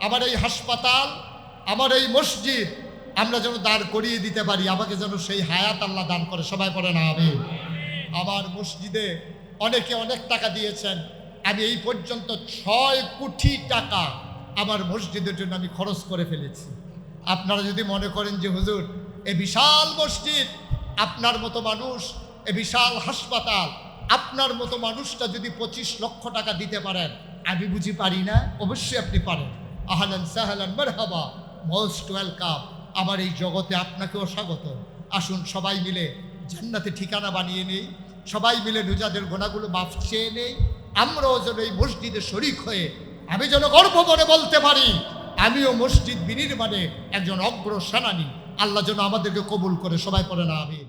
আমার এই হাসপাতাল, আমার এই মসজিদ আমরা যেন দাঁড় করিয়ে দিতে পারি, আমাকে যেন সেই হায়াত আল্লাহ দান করে। সবাই পড়ে না আমিন। আমার মসজিদে অনেকে অনেক টাকা দিয়েছেন। আমি এই পর্যন্ত 6 কোটি টাকা আমার মসজিদের জন্য আমি খরচ করে ফেলেছি। আপনারা যদি মনে করেন যে হুজুর এ বিশাল মসজিদ, আপনার মতো মানুষ, এ বিশাল হাসপাতাল, আপনার মতো মানুষটা যদি 25 লক্ষ টাকা দিতে পারেন, আমি বুঝি পারি না? অবশ্যই আপনি পারেন। আহলান সাহলান মারহাবা, মোস্ট ওয়েলকাম। আমার এই জগতে আপনাকেও স্বাগত। আসুন সবাই মিলে জান্নাতে ঠিকানা বানিয়ে নেই, সবাই মিলে নিজেদের গুনাহগুলো মাফ চেয়ে নেই। আমরাও যেন এই মসজিদে শরীক হয়ে আমি যেন গর্ব করে বলতে পারি আমিও মসজিদ বিনির্মাণে একজন অগ্রসেনানী। আল্লাহ যেন আমাদেরকে কবুল করে। সবাই পড়ে না আমিন।